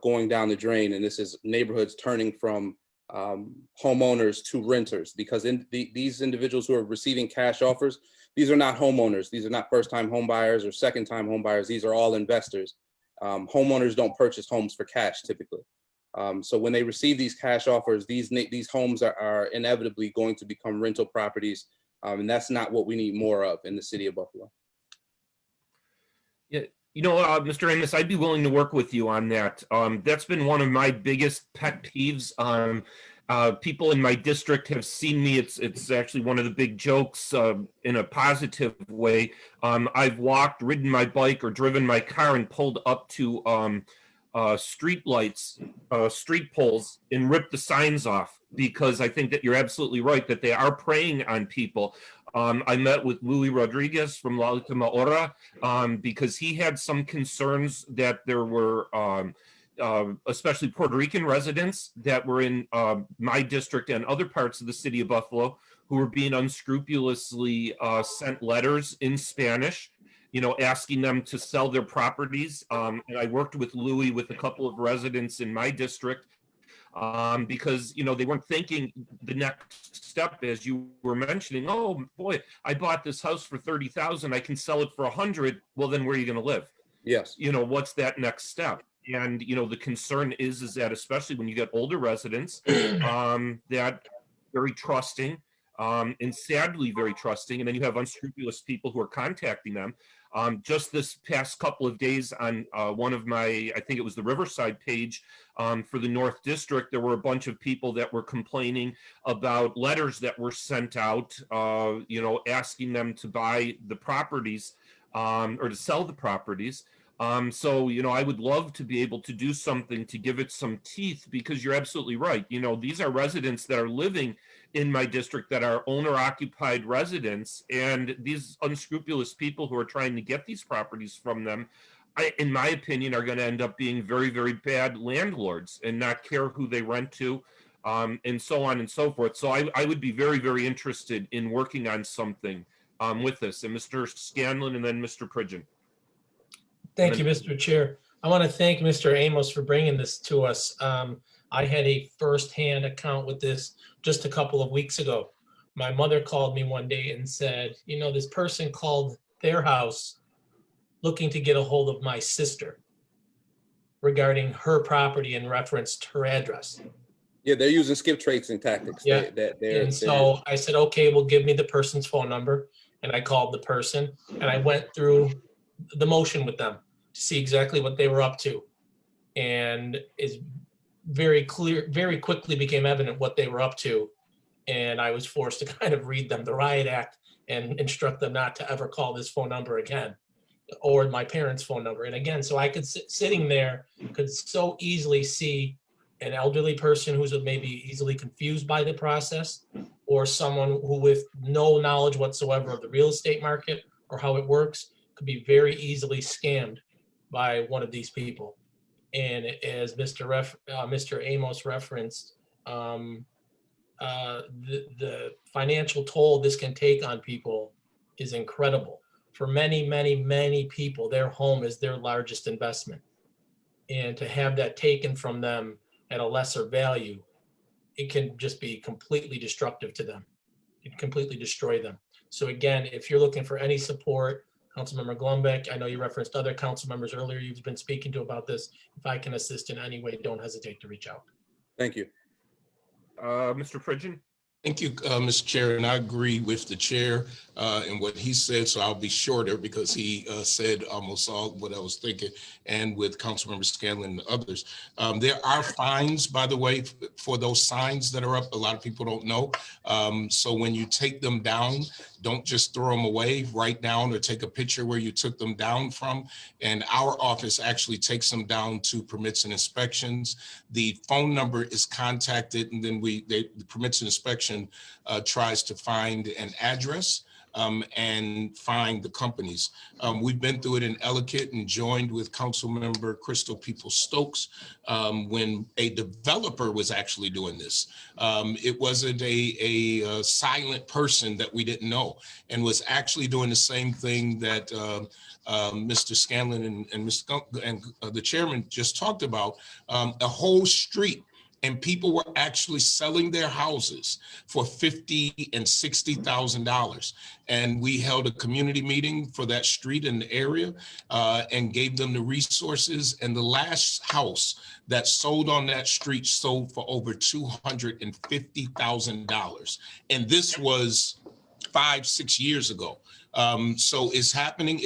going down the drain. And this is neighborhoods turning from homeowners to renters, because these individuals who are receiving cash offers, these are not homeowners. These are not first-time home buyers or second-time home buyers. These are all investors. Homeowners don't purchase homes for cash typically. So when they receive these cash offers, these homes are inevitably going to become rental properties. And that's not what we need more of in the city of Buffalo. Yeah, Mr. Amos, I'd be willing to work with you on that. That's been one of my biggest pet peeves. People in my district have seen me. It's actually one of the big jokes in a positive way. I've walked, ridden my bike, or driven my car and pulled up to street lights, street poles, and rip the signs off, because I think that you're absolutely right that they are preying on people. I met with Louis Rodriguez from La Última Hora because he had some concerns that there were especially Puerto Rican residents that were in my district and other parts of the city of Buffalo who were being unscrupulously sent letters in Spanish, asking them to sell their properties. And I worked with Louis with a couple of residents in my district because, they weren't thinking the next step, as you were mentioning. Oh boy, I bought this house for 30,000. I can sell it for 100. Well, then where are you going to live? Yes. What's that next step? And, the concern is that especially when you get older residents that very trusting and sadly very trusting, and then you have unscrupulous people who are contacting them. Just this past couple of days on one of my, I think it was the Riverside page for the North District, there were a bunch of people that were complaining about letters that were sent out, asking them to buy the properties or to sell the properties. So, I would love to be able to do something to give it some teeth, because you're absolutely right. These are residents that are living in my district that are owner-occupied residents, and these unscrupulous people who are trying to get these properties from them, in my opinion, are going to end up being very, very bad landlords and not care who they rent to, and so on and so forth. So I would be very, very interested in working on something with this. And Mr. Scanlon and then Mr. Pridgeon. Thank you, Mr. Chair. I want to thank Mr. Amos for bringing this to us. I had a firsthand account with this just a couple of weeks ago. My mother called me one day and said, this person called their house looking to get a hold of my sister regarding her property in reference to her address. Yeah, they're using skip tracing tactics. Yeah. So I said, okay, well, give me the person's phone number. And I called the person and I went through the motion with them to see exactly what they were up to. And it's very clear, very quickly became evident what they were up to. And I was forced to kind of read them the riot act and instruct them not to ever call this phone number again, or my parents' phone number. And again, so I could sitting there, could so easily see an elderly person who's maybe easily confused by the process, or someone who with no knowledge whatsoever of the real estate market or how it works could be very easily scammed by one of these people. And as Mr. Amos referenced, the financial toll this can take on people is incredible. For many, many, many people, their home is their largest investment. And to have that taken from them at a lesser value, it can just be completely destructive to them. It can completely destroy them. So again, if you're looking for any support, Councilmember Glumbeck, I know you referenced other council members earlier you've been speaking to about this. If I can assist in any way, don't hesitate to reach out. Thank you. Mr. Pridgeon? Thank you, Mr. Chair, and I agree with the chair and what he said, so I'll be shorter because he said almost all what I was thinking, and with Councilmember Scanlon and others. There are fines, by the way, for those signs that are up. A lot of people don't know. So when you take them down, don't just throw them away. Write down or take a picture where you took them down from. And our office actually takes them down to permits and inspections. The phone number is contacted, and then the permits and inspection tries to find an address and find the companies. We've been through it in Ellicott and joined with Councilmember Crystal Peoples-Stokes when a developer was actually doing this. It wasn't a silent person that we didn't know, and was actually doing the same thing that Mr. Scanlon and the chairman just talked about, a whole street. And people were actually selling their houses for $50,000 and $60,000. And we held a community meeting for that street and the area and gave them the resources. And the last house that sold on that street sold for over $250,000. And this was 5-6 years ago. So it's happening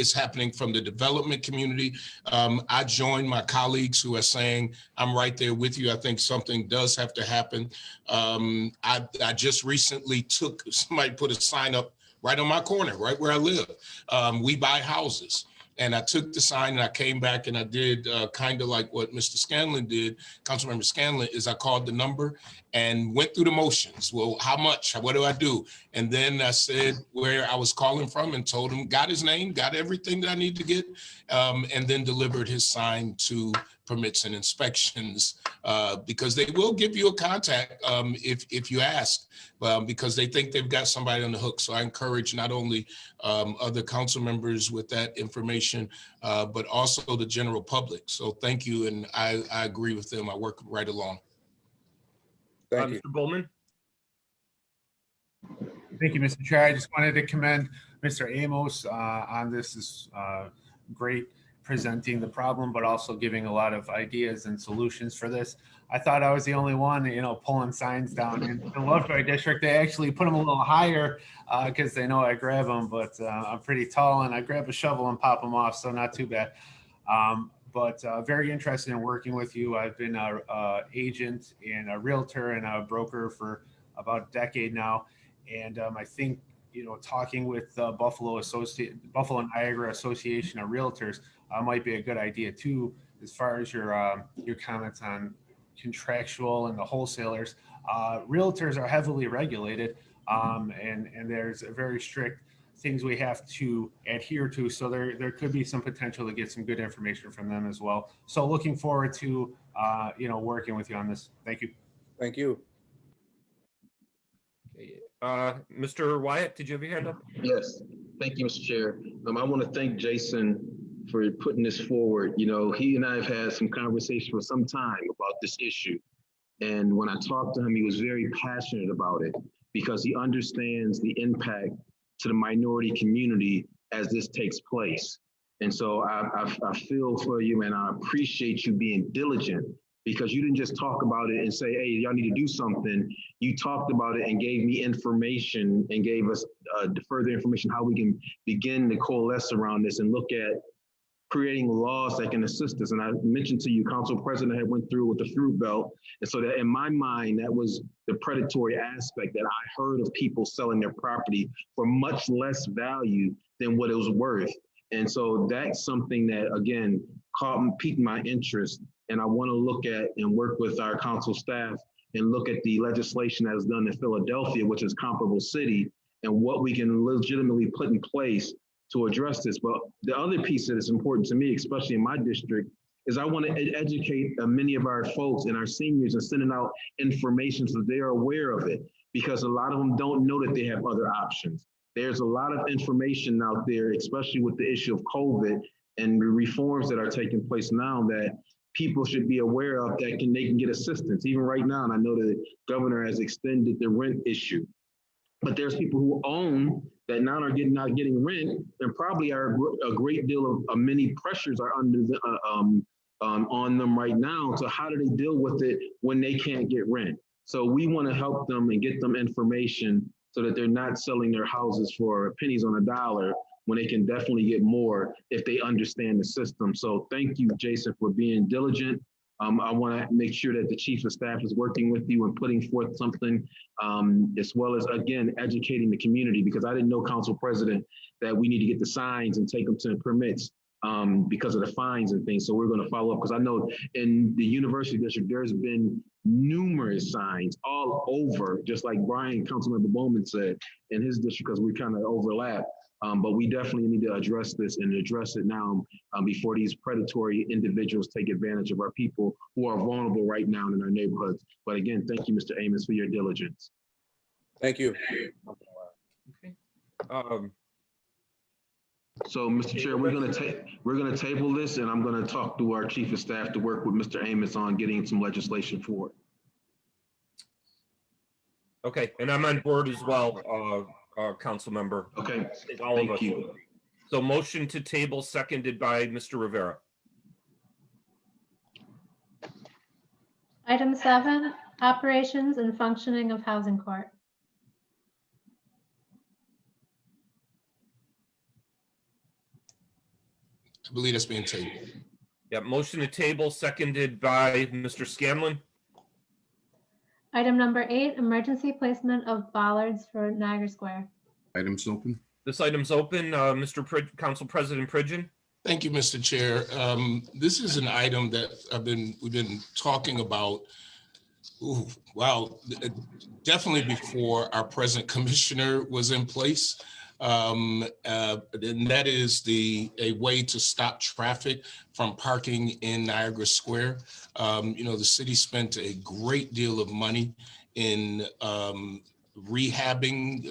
from the development community. I join my colleagues who are saying, I'm right there with you. I think something does have to happen. I just recently somebody put a sign up right on my corner, right where I live. We buy houses. And I took the sign and I came back and I did kind of like what Mr. Scanlon did, Councilmember Scanlon, is I called the number and went through the motions. Well, how much? What do I do? And then I said where I was calling from and told him, got his name, got everything that I need to get, and then delivered his sign to permits and inspections, because they will give you a contact if you ask, because they think they've got somebody on the hook. So I encourage not only other council members with that information, but also the general public. So thank you, and I agree with them. I work right along. Thank you. Mr. Bowman? Thank you, Mr. Chair. I just wanted to commend Mr. Amos on this. Is great presenting the problem, but also giving a lot of ideas and solutions for this. I thought I was the only one, pulling signs down in the Lovejoy district. They actually put them a little higher because they know I grab them, but I'm pretty tall and I grab a shovel and pop them off, so not too bad. But very interested in working with you. I've been an agent and a realtor and a broker for about a decade now. And I think, talking with Buffalo Niagara Association of Realtors might be a good idea too, as far as your comments on contractual and the wholesalers. Realtors are heavily regulated, and there's a very strict things we have to adhere to. So there could be some potential to get some good information from them as well. So looking forward to working with you on this. Thank you. Thank you. Mr. Wyatt, did you have your hand up? Yes, thank you, Mr. Chair. I want to thank Jason for putting this forward. He and I have had some conversation for some time about this issue. And when I talked to him, he was very passionate about it because he understands the impact to the minority community as this takes place. And so I feel for you and I appreciate you being diligent, because you didn't just talk about it and say, hey, y'all need to do something. You talked about it and gave me information and gave us further information how we can begin to coalesce around this and look at creating laws that can assist us. And I mentioned to you, Council President had went through with the fruit belt. And so that in my mind, that was the predatory aspect that I heard of people selling their property for much less value than what it was worth. And so that's something that, again, piqued my interest. And I want to look at and work with our council staff and look at the legislation that is done in Philadelphia, which is comparable city, and what we can legitimately put in place to address this. But the other piece that is important to me, especially in my district, is I want to educate many of our folks and our seniors and sending out information so they are aware of it, because a lot of them don't know that they have other options. There's a lot of information out there, especially with the issue of COVID and the reforms that are taking place now, that people should be aware of, that they can get assistance. Even right now, and I know that the governor has extended the rent issue, but there's people who own that now are not getting rent, and probably are a great deal of many pressures are under the, on them right now. So how do they deal with it when they can't get rent? So we want to help them and get them information so that they're not selling their houses for pennies on a dollar when they can definitely get more if they understand the system. So thank you, Jason, for being diligent. I want to make sure that the chief of staff is working with you and putting forth something, as well as, again, educating the community, because I didn't know, Council President, that we need to get the signs and take them to permits because of the fines and things. So we're going to follow up, because I know in the University District, there's been numerous signs all over, just like Brian, Councilmember Bowman said, in his district, because we kind of overlap. But we definitely need to address this and address it now before these predatory individuals take advantage of our people who are vulnerable right now in our neighborhoods. But again, thank you, Mr. Amos, for your diligence. Thank you. Okay. So, Mr. Chair, we're gonna table this, and I'm gonna talk to our chief of staff to work with Mr. Amos on getting some legislation for it. Okay, and I'm on board as well, council member. Okay, All of thank us. you. So motion to table seconded by Mr. Rivera. Item 7, operations and functioning of housing court. I believe that's being tabled. Yeah, motion to table seconded by Mr. Scanlon. Item number 8, emergency placement of bollards for Niagara Square. Items open. This item's open. Council President Pridgen. Thank you, Mr. Chair. This is an item that we've been talking about. Definitely before our present commissioner was in place. And that is a way to stop traffic from parking in Niagara Square. The city spent a great deal of money in rehabbing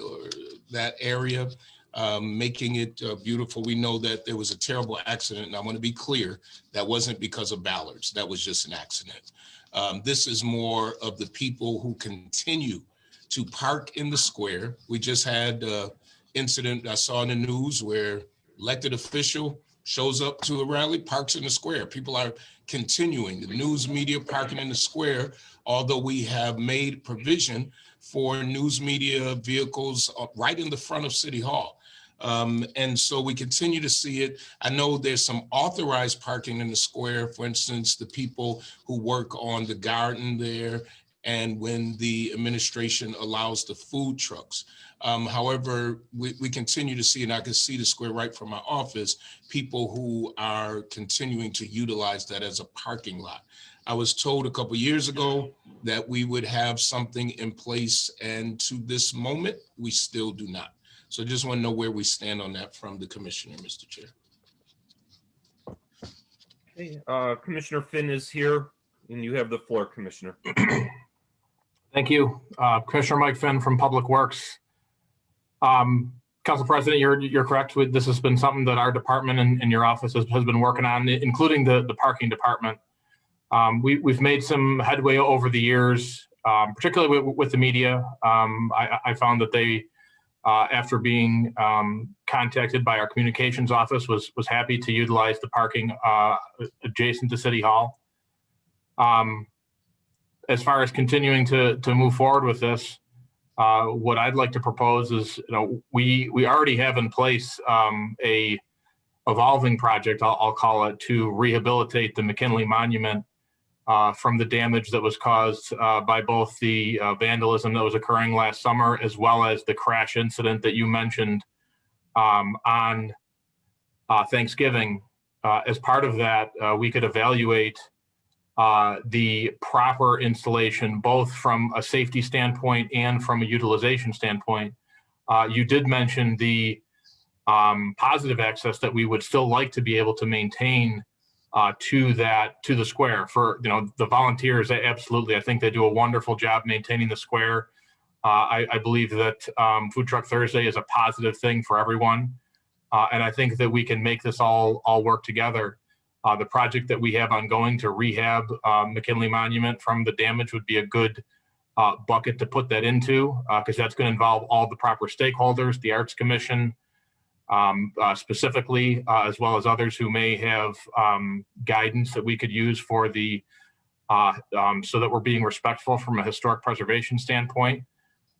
that area, making it beautiful. We know that there was a terrible accident, and I want to be clear, that wasn't because of ballards. That was just an accident. This is more of the people who continue to park in the square. We just had an incident I saw in the news where elected official shows up to a rally, parks in the square. People are continuing, the news media parking in the square, although we have made provision for news media vehicles right in the front of City Hall. And so we continue to see it. I know there's some authorized parking in the square, for instance, the people who work on the garden there, and when the administration allows the food trucks. However, we continue to see, and I can see the square right from my office, people who are continuing to utilize that as a parking lot. I was told a couple of years ago that we would have something in place, and to this moment, we still do not. So just want to know where we stand on that from the commissioner, Mr. Chair. Okay, Commissioner Finn is here, and you have the floor, Commissioner. Thank you. Commissioner Mike Finn from Public Works. Council President, you're correct. This has been something that our department and your office has been working on, including the parking department. We've made some headway over the years, particularly with the media. I found that they, after being contacted by our communications office, was happy to utilize the parking adjacent to City Hall. As far as continuing to move forward with this, what I'd like to propose is, we already have in place a evolving project, I'll call it, to rehabilitate the McKinley Monument from the damage that was caused by both the vandalism that was occurring last summer, as well as the crash incident that you mentioned on Thanksgiving. As part of that, we could evaluate the proper installation, both from a safety standpoint and from a utilization standpoint. You did mention the positive access that we would still like to be able to maintain to the square. For the volunteers, absolutely, I think they do a wonderful job maintaining the square. I believe that Food Truck Thursday is a positive thing for everyone, and I think that we can make this all work together. The project that we have ongoing to rehab McKinley Monument from the damage would be a good bucket to put that into, because that's going to involve all the proper stakeholders, the Arts Commission specifically, as well as others who may have guidance that we could use for the so that we're being respectful from a historic preservation standpoint,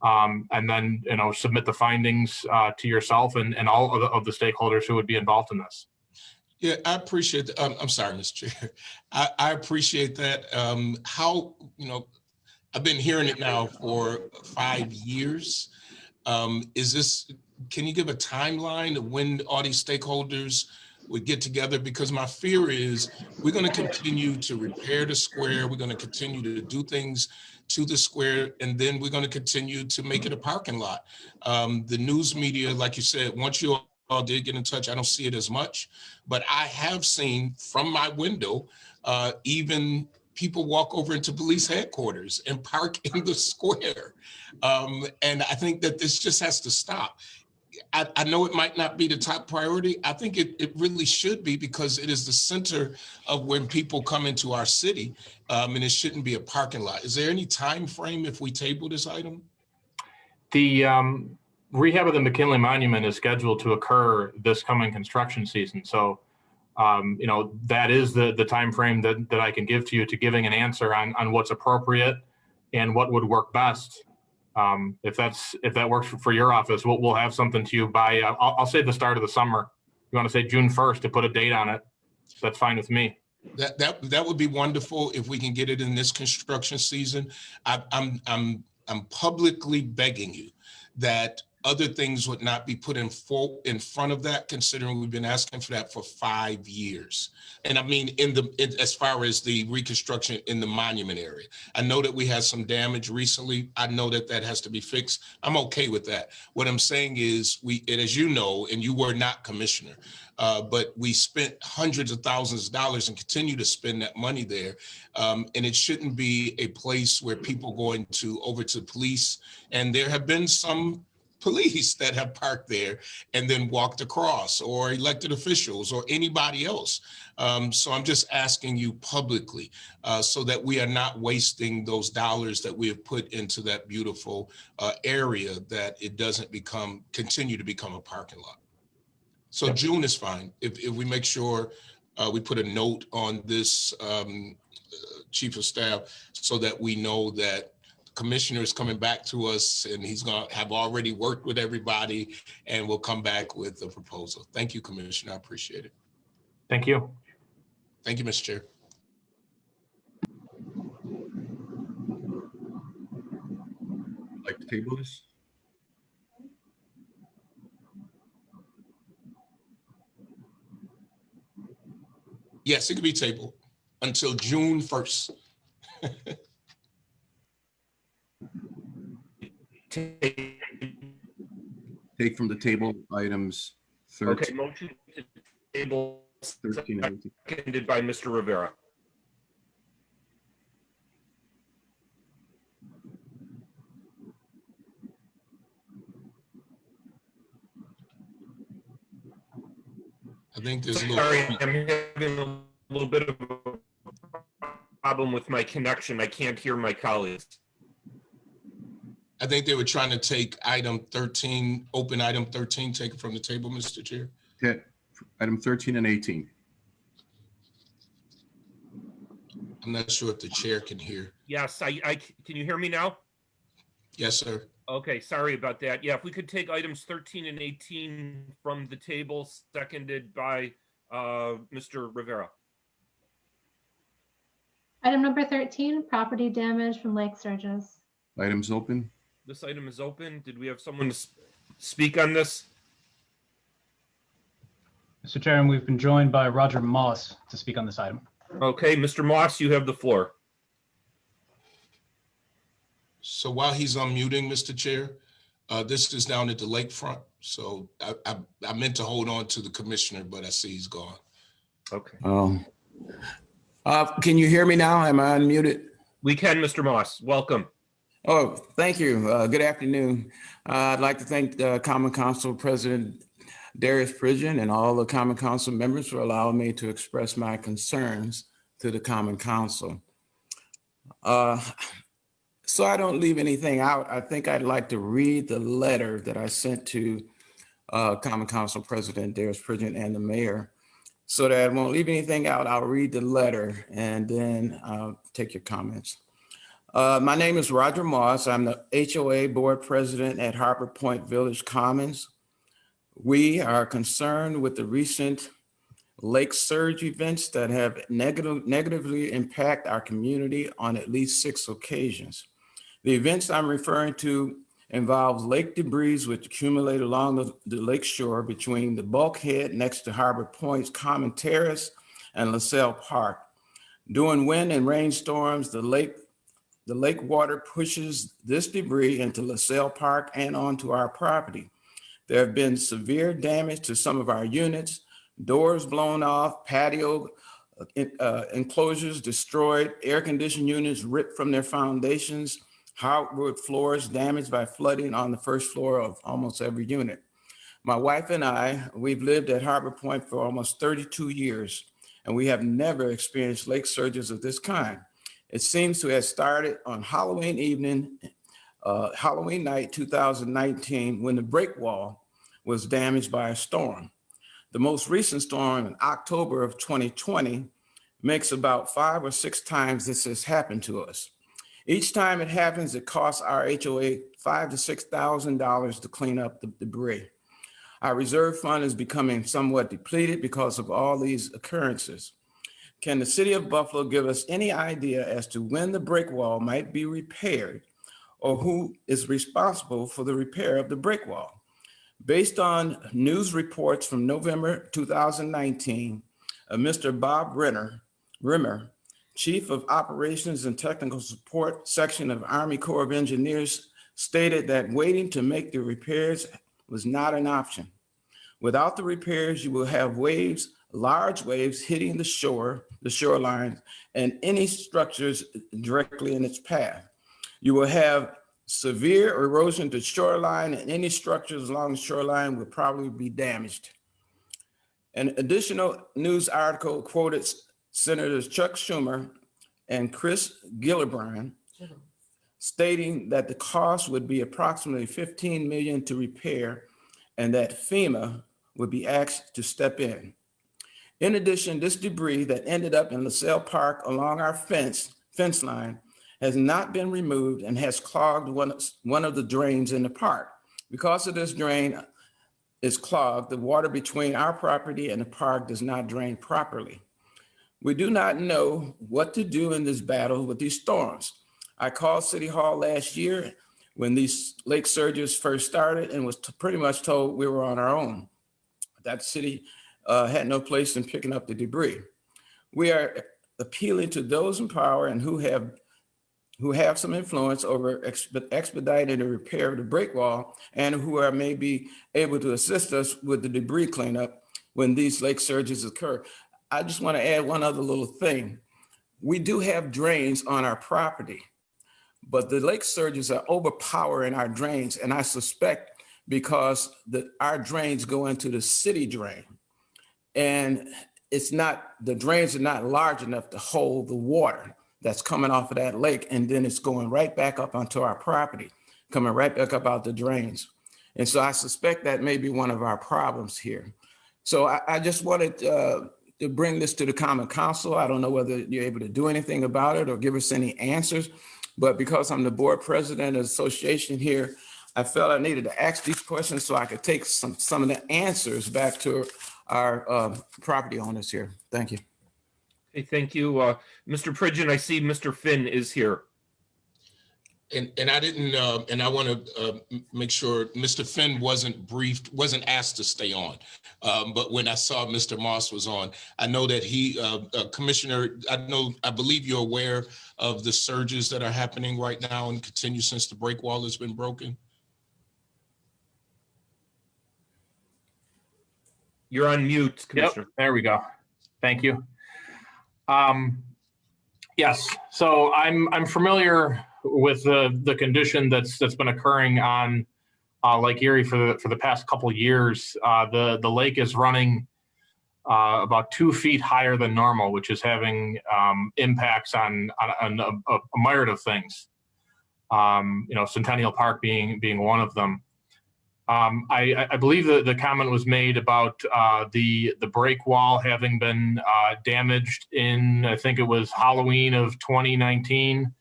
and then submit the findings to yourself and all of the stakeholders who would be involved in this. Yeah, I appreciate that. I'm sorry, Mr. Chair. I appreciate that. I've been hearing it now for 5 years. Can you give a timeline of when all these stakeholders would get together? Because my fear is we're going to continue to repair the square. We're going to continue to do things to the square, and then we're going to continue to make it a parking lot. The news media, like you said, once you all did get in touch, I don't see it as much, but I have seen from my window, even people walk over into police headquarters and park in the square. And I think that this just has to stop. I know it might not be the top priority. I think it really should be, because it is the center of when people come into our city, and it shouldn't be a parking lot. Is there any time frame if we table this item? The rehab of the McKinley Monument is scheduled to occur this coming construction season. So, that is the time frame that I can give to you to giving an answer on what's appropriate and what would work best. If that works for your office, we'll have something to you by, I'll say the start of the summer. You want to say June 1st to put a date on it? That's fine with me. That would be wonderful if we can get it in this construction season. I'm publicly begging you that other things would not be put in front of that, considering we've been asking for that for 5 years. And I mean, as far as the reconstruction in the monument area, I know that we had some damage recently. I know that that has to be fixed. I'm okay with that. What I'm saying is as you know, and you were not commissioner, but we spent hundreds of thousands of dollars and continue to spend that money there. And it shouldn't be a place where people go over to police. And there have been some police that have parked there and then walked across, or elected officials, or anybody else. So I'm just asking you publicly so that we are not wasting those dollars that we have put into that beautiful area, that it doesn't continue to become a parking lot. So June is fine. If we make sure we put a note on this, chief of staff, so that we know that commissioner is coming back to us and he's going to have already worked with everybody and we'll come back with a proposal. Thank you, Commissioner. I appreciate it. Thank you. Thank you, Mr. Chair. Like to table this? Yes, it could be tabled until June 1st. Take from the table items 13, Okay, motion to table 13 and 18. seconded by Mr. Rivera. I think there's a Sorry, little. I'm having a little bit of a problem with my connection. I can't hear my colleagues. I think they were trying to take item 13, open item 13, take it from the table, Mr. Chair. Item 13 and 18. I'm not sure if the chair can hear. Yes, I can you hear me now? Yes, sir. Okay, sorry about that. Yeah, if we could take items 13 and 18 from the table, seconded by Mr. Rivera. Item number 13, property damage from lake surges. Items open. This item is open. Did we have someone to speak on this? Mr. Chairman, we've been joined by Roger Moss to speak on this item. Okay, Mr. Moss, you have the floor. So while he's unmuting, Mr. Chair, this is down at the lakefront. So I meant to hold on to the commissioner, but I see he's gone. Okay. Can you hear me now? Am I unmuted? We can, Mr. Moss. Welcome. Oh, thank you. Good afternoon. I'd like to thank the Common Council President Darius Pridgeon and all the Common Council members for allowing me to express my concerns to the Common Council. So I don't leave anything out, I think I'd like to read the letter that I sent to Common Council President Darius Pridgeon and the mayor. So that I won't leave anything out, I'll read the letter and then I'll take your comments. My name is Roger Moss. I'm the HOA Board President at Harbor Point Village Commons. We are concerned with the recent lake surge events that have negatively impacted our community on at least 6 occasions. The events I'm referring to involves lake debris which accumulated along the lake shore between the bulkhead next to Harbor Point's Common Terrace and LaSalle Park. During wind and rainstorms, the lake water pushes this debris into LaSalle Park and onto our property. There have been severe damage to some of our units, doors blown off, patio enclosures destroyed, air conditioning units ripped from their foundations, hardwood floors damaged by flooding on the first floor of almost every unit. My wife and I, we've lived at Harbor Point for almost 32 years, and we have never experienced lake surges of this kind. It seems to have started on Halloween evening, Halloween night 2019, when the break wall was damaged by a storm. The most recent storm in October of 2020 makes about 5 or 6 times this has happened to us. Each time it happens, it costs our HOA $5,000 to $6,000 to clean up the debris. Our reserve fund is becoming somewhat depleted because of all these occurrences. Can the city of Buffalo give us any idea as to when the break wall might be repaired, or who is responsible for the repair of the break wall. Based on news reports from November 2019, Mr. Bob Rimmer, Chief of Operations and Technical Support Section of Army Corps of Engineers, stated that waiting to make the repairs was not an option. Without the repairs, you will have waves, large waves hitting the shoreline, and any structures directly in its path. You will have severe erosion to shoreline, and any structures along the shoreline will probably be damaged. An additional news article quoted Senators Chuck Schumer and Chris Gillibrand, stating that the cost would be approximately $15 million to repair and that FEMA would be asked to step in. In addition, this debris that ended up in LaSalle Park along our fence line has not been removed and has clogged one of the drains in the park. Because of this drain is clogged, the water between our property and the park does not drain properly. We do not know what to do in this battle with these storms. I called City Hall last year when these lake surges first started and was pretty much told we were on our own. That city had no place in picking up the debris. We are appealing to those in power and who have some influence over expediting the repair of the break wall and who are maybe able to assist us with the debris cleanup when these lake surges occur. I just want to add one other little thing. We do have drains on our property, but the lake surges are overpowering our drains, and I suspect because our drains go into the city drain, and the drains are not large enough to hold the water that's coming off of that lake, and then it's going right back up onto our property, coming right back up out the drains. And so I suspect that may be one of our problems here. So I just wanted to bring this to the Common Council. I don't know whether you're able to do anything about it or give us any answers, but because I'm the board president of the association here, I felt I needed to ask these questions so I could take some of the answers back to our property owners here. Thank you. Okay, thank you. Mr. Pridgeon, I see Mr. Finn is here. And I didn't, and I want to make sure Mr. Finn wasn't asked to stay on. But when I saw Mr. Moss was on, I know that he, Commissioner, I believe you're aware of the surges that are happening right now and continue since the break wall has been broken. You're on mute, Commissioner. Yep, there we go. Thank you. Yes, so I'm familiar with the condition that's been occurring on Lake Erie for the past couple of years. The lake is running about 2 feet higher than normal, which is having impacts on a myriad of things. Centennial Park being one of them. I believe the comment was made about the break wall having been damaged in, I think it was Halloween of 2019.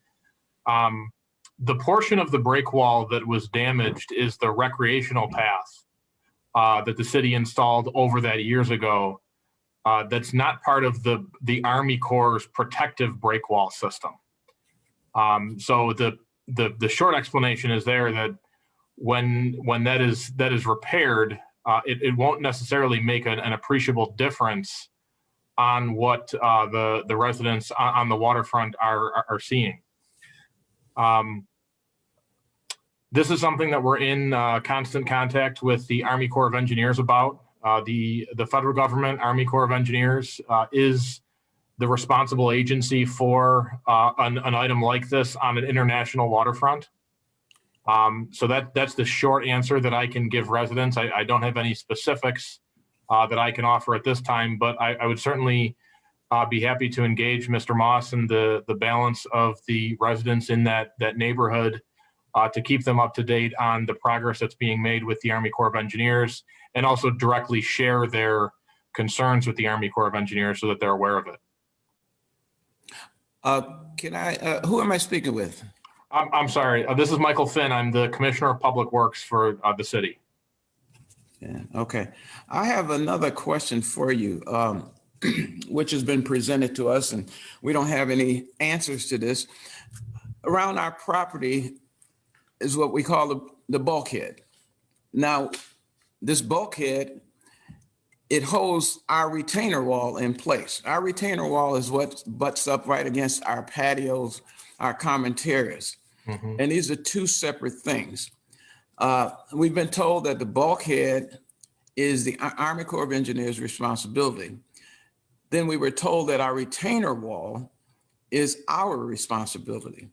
The portion of the break wall that was damaged is the recreational path that the city installed over that years ago. That's not part of the Army Corps' protective break wall system. So the short explanation is there that when that is repaired, it won't necessarily make an appreciable difference on what the residents on the waterfront are seeing. This is something that we're in constant contact with the Army Corps of Engineers about. The federal government, Army Corps of Engineers, is the responsible agency for an item like this on an international waterfront. So that's the short answer that I can give residents. I don't have any specifics that I can offer at this time, but I would certainly be happy to engage Mr. Moss and the balance of the residents in that neighborhood to keep them up to date on the progress that's being made with the Army Corps of Engineers, and also directly share their concerns with the Army Corps of Engineers so that they're aware of it. Who am I speaking with? I'm sorry. This is Michael Finn. I'm the Commissioner of Public Works for the city. Yeah, okay. I have another question for you, which has been presented to us, and we don't have any answers to this. Around our property, is what we call the bulkhead. Now, this bulkhead, it holds our retainer wall in place. Our retainer wall is what butts up right against our patios, our common terrace. And these are two separate things. We've been told that the bulkhead is the Army Corps of Engineers' responsibility. Then we were told that our retainer wall is our responsibility.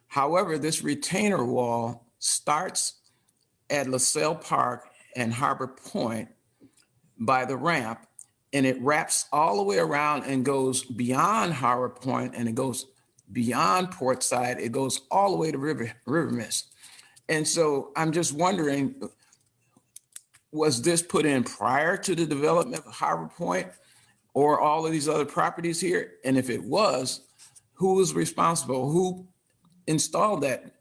However, this retainer wall starts at LaSalle Park and Harbor Point by the ramp, and it wraps all the way around and goes beyond Harbor Point, and it goes beyond Portside. It goes all the way to River Mist. And so I'm just wondering, was this put in prior to the development of Harbor Point or all of these other properties here? And if it was, who was responsible? Who installed that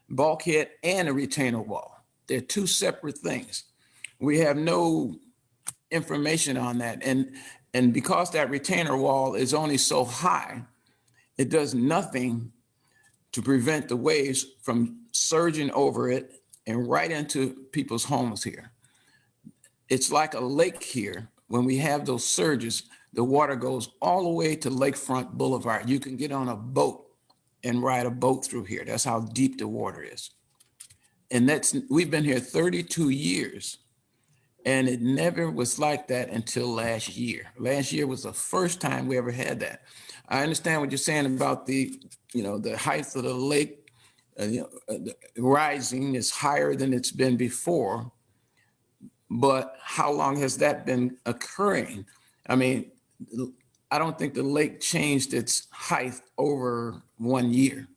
bulkhead and a retainer wall? They're two separate things. We have no information on that. And because that retainer wall is only so high, it does nothing to prevent the waves from surging over it and right into people's homes here. It's like a lake here. When we have those surges, the water goes all the way to Lakefront Boulevard. You can get on a boat and ride a boat through here. That's how deep the water is. And we've been here 32 years, and it never was like that until last year. Last year was the first time we ever had that. I understand what you're saying about the height of the lake rising is higher than it's been before, but how long has that been occurring? I mean, I don't think the lake changed its height over 1 year.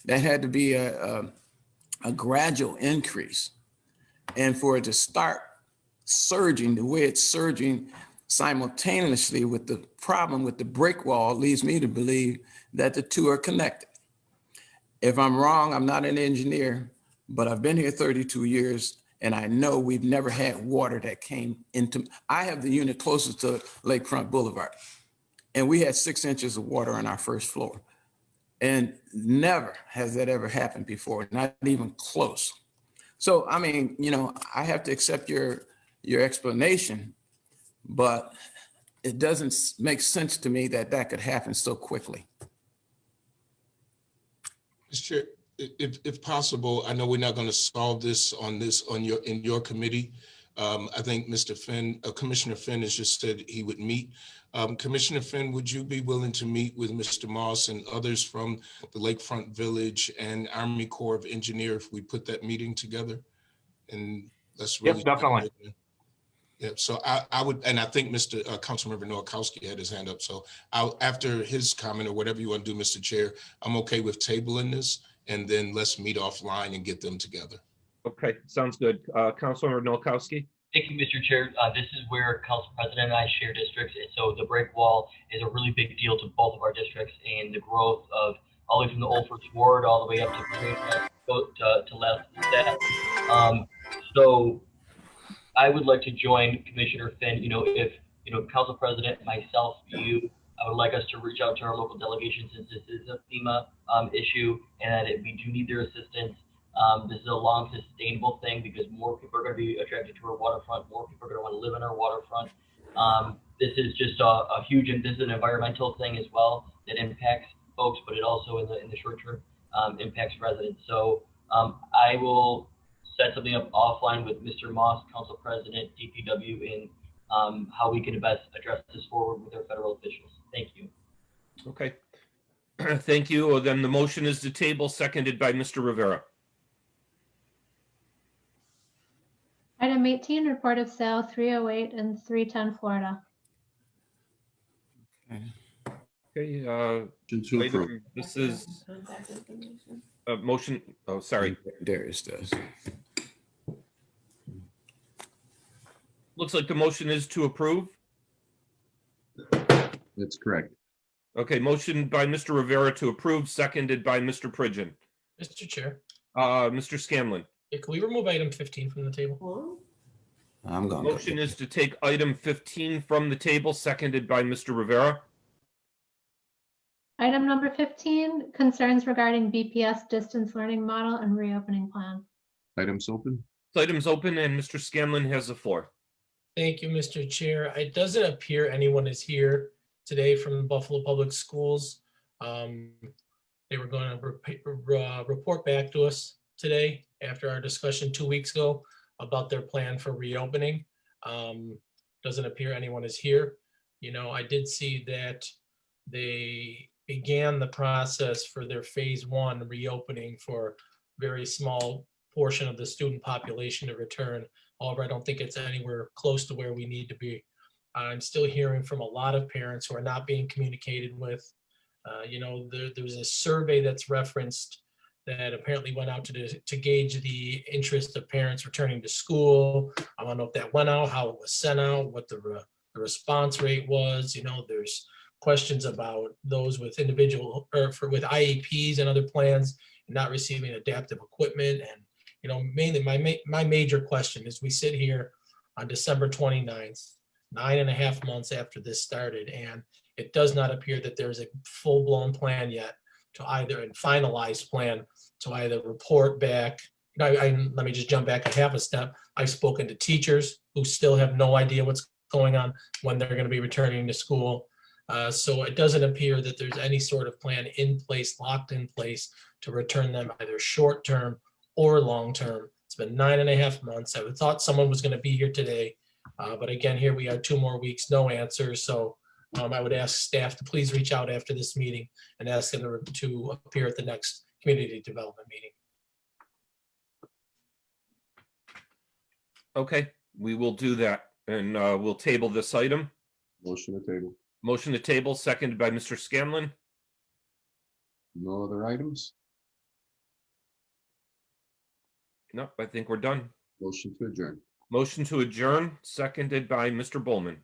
That had to be a gradual increase. And for it to start surging the way it's surging simultaneously with the problem with the break wall leads me to believe that the two are connected. If I'm wrong, I'm not an engineer, but I've been here 32 years and I know we've never had water that came into, I have the unit closest to Lakefront Boulevard, and we had 6 inches of water on our first floor. And never has that ever happened before, not even close. So, I mean, I have to accept your explanation, but it doesn't make sense to me that that could happen so quickly. Mr. Chair, if possible, I know we're not going to solve this in your committee. I think Commissioner Finn has just said he would meet. Commissioner Finn, would you be willing to meet with Mr. Moss and others from the Lakefront Village and Army Corps of Engineers if we put that meeting together? And let's really— Yes, definitely. Yeah, so I would, and I think Councilmember Nowakowski had his hand up. So after his comment or whatever you want to do, Mr. Chair, I'm okay with tabling this, and then let's meet offline and get them together. Okay, sounds good. Councilmember Nowakowski. Thank you, Mr. Chair. This is where Council President and I share districts. And so the break wall is a really big deal to both of our districts, and the growth of all the way from the Old First Ward all the way up to left staff. So I would like to join Commissioner Finn. If Council President, myself, I would like us to reach out to our local delegation, since this is a FEMA issue, and that we do need their assistance. This is a long sustainable thing because more people are going to be attracted to our waterfront. More people are going to want to live in our waterfront. This is just a huge, and this is an environmental thing as well that impacts folks, but it also in the short term impacts residents. So I will set something up offline with Mr. Moss, Council President, DPW, in how we can best address this forward with our federal officials. Thank you. Okay. Thank you. Then the motion is to table, seconded by Mr. Rivera. Item 18, report of sale 308 and 310 Florida. Okay. This is a motion. Oh, sorry. Darius does. Looks like the motion is to approve. That's correct. Okay, motion by Mr. Rivera to approve, seconded by Mr. Pridgen. Mr. Chair, Mr. Scanlon. can we remove item 15 from the table? I'm going. Motion is to take item 15 from the table, seconded by Mr. Rivera. Item number 15, concerns regarding BPS distance learning model and reopening plan. Items open. Item's open and Mr. Scanlon has the floor. Thank you, Mr. Chair. It doesn't appear anyone is here today from Buffalo Public Schools. They were going to report back to us today after our discussion 2 weeks ago about their plan for reopening. Doesn't appear anyone is here. You know, I did see that they began the process for their phase 1 reopening for very small portion of the student population to return. However, I don't think it's anywhere close to where we need to be. I'm still hearing from a lot of parents who are not being communicated with. You know, there's a survey that's referenced that apparently went out to gauge the interest of parents returning to school. I don't know if that went out, how it was sent out, what the response rate was. You know, there's questions about those with individual or with IEPs and other plans not receiving adaptive equipment. And, you know, mainly my major question is we sit here on December 29th, 9.5 months after this started, and it does not appear that there's a full-blown plan yet to either a finalized plan to either report back. Let me just jump back a half a step. I've spoken to teachers who still have no idea what's going on, when they're going to be returning to school. So it doesn't appear that there's any sort of plan in place, locked in place to return them either short-term or long-term. It's been 9.5 months. I would thought someone was going to be here today. But again, here we are 2 more weeks, no answers. So I would ask staff to please reach out after this meeting and ask them to appear at the next community development meeting. Okay, we will do that, and we'll table this item. Motion to table. Motion to table, seconded by Mr. Scanlon. No other items? Nope, I think we're done. Motion to adjourn. Motion to adjourn, seconded by Mr. Bowman.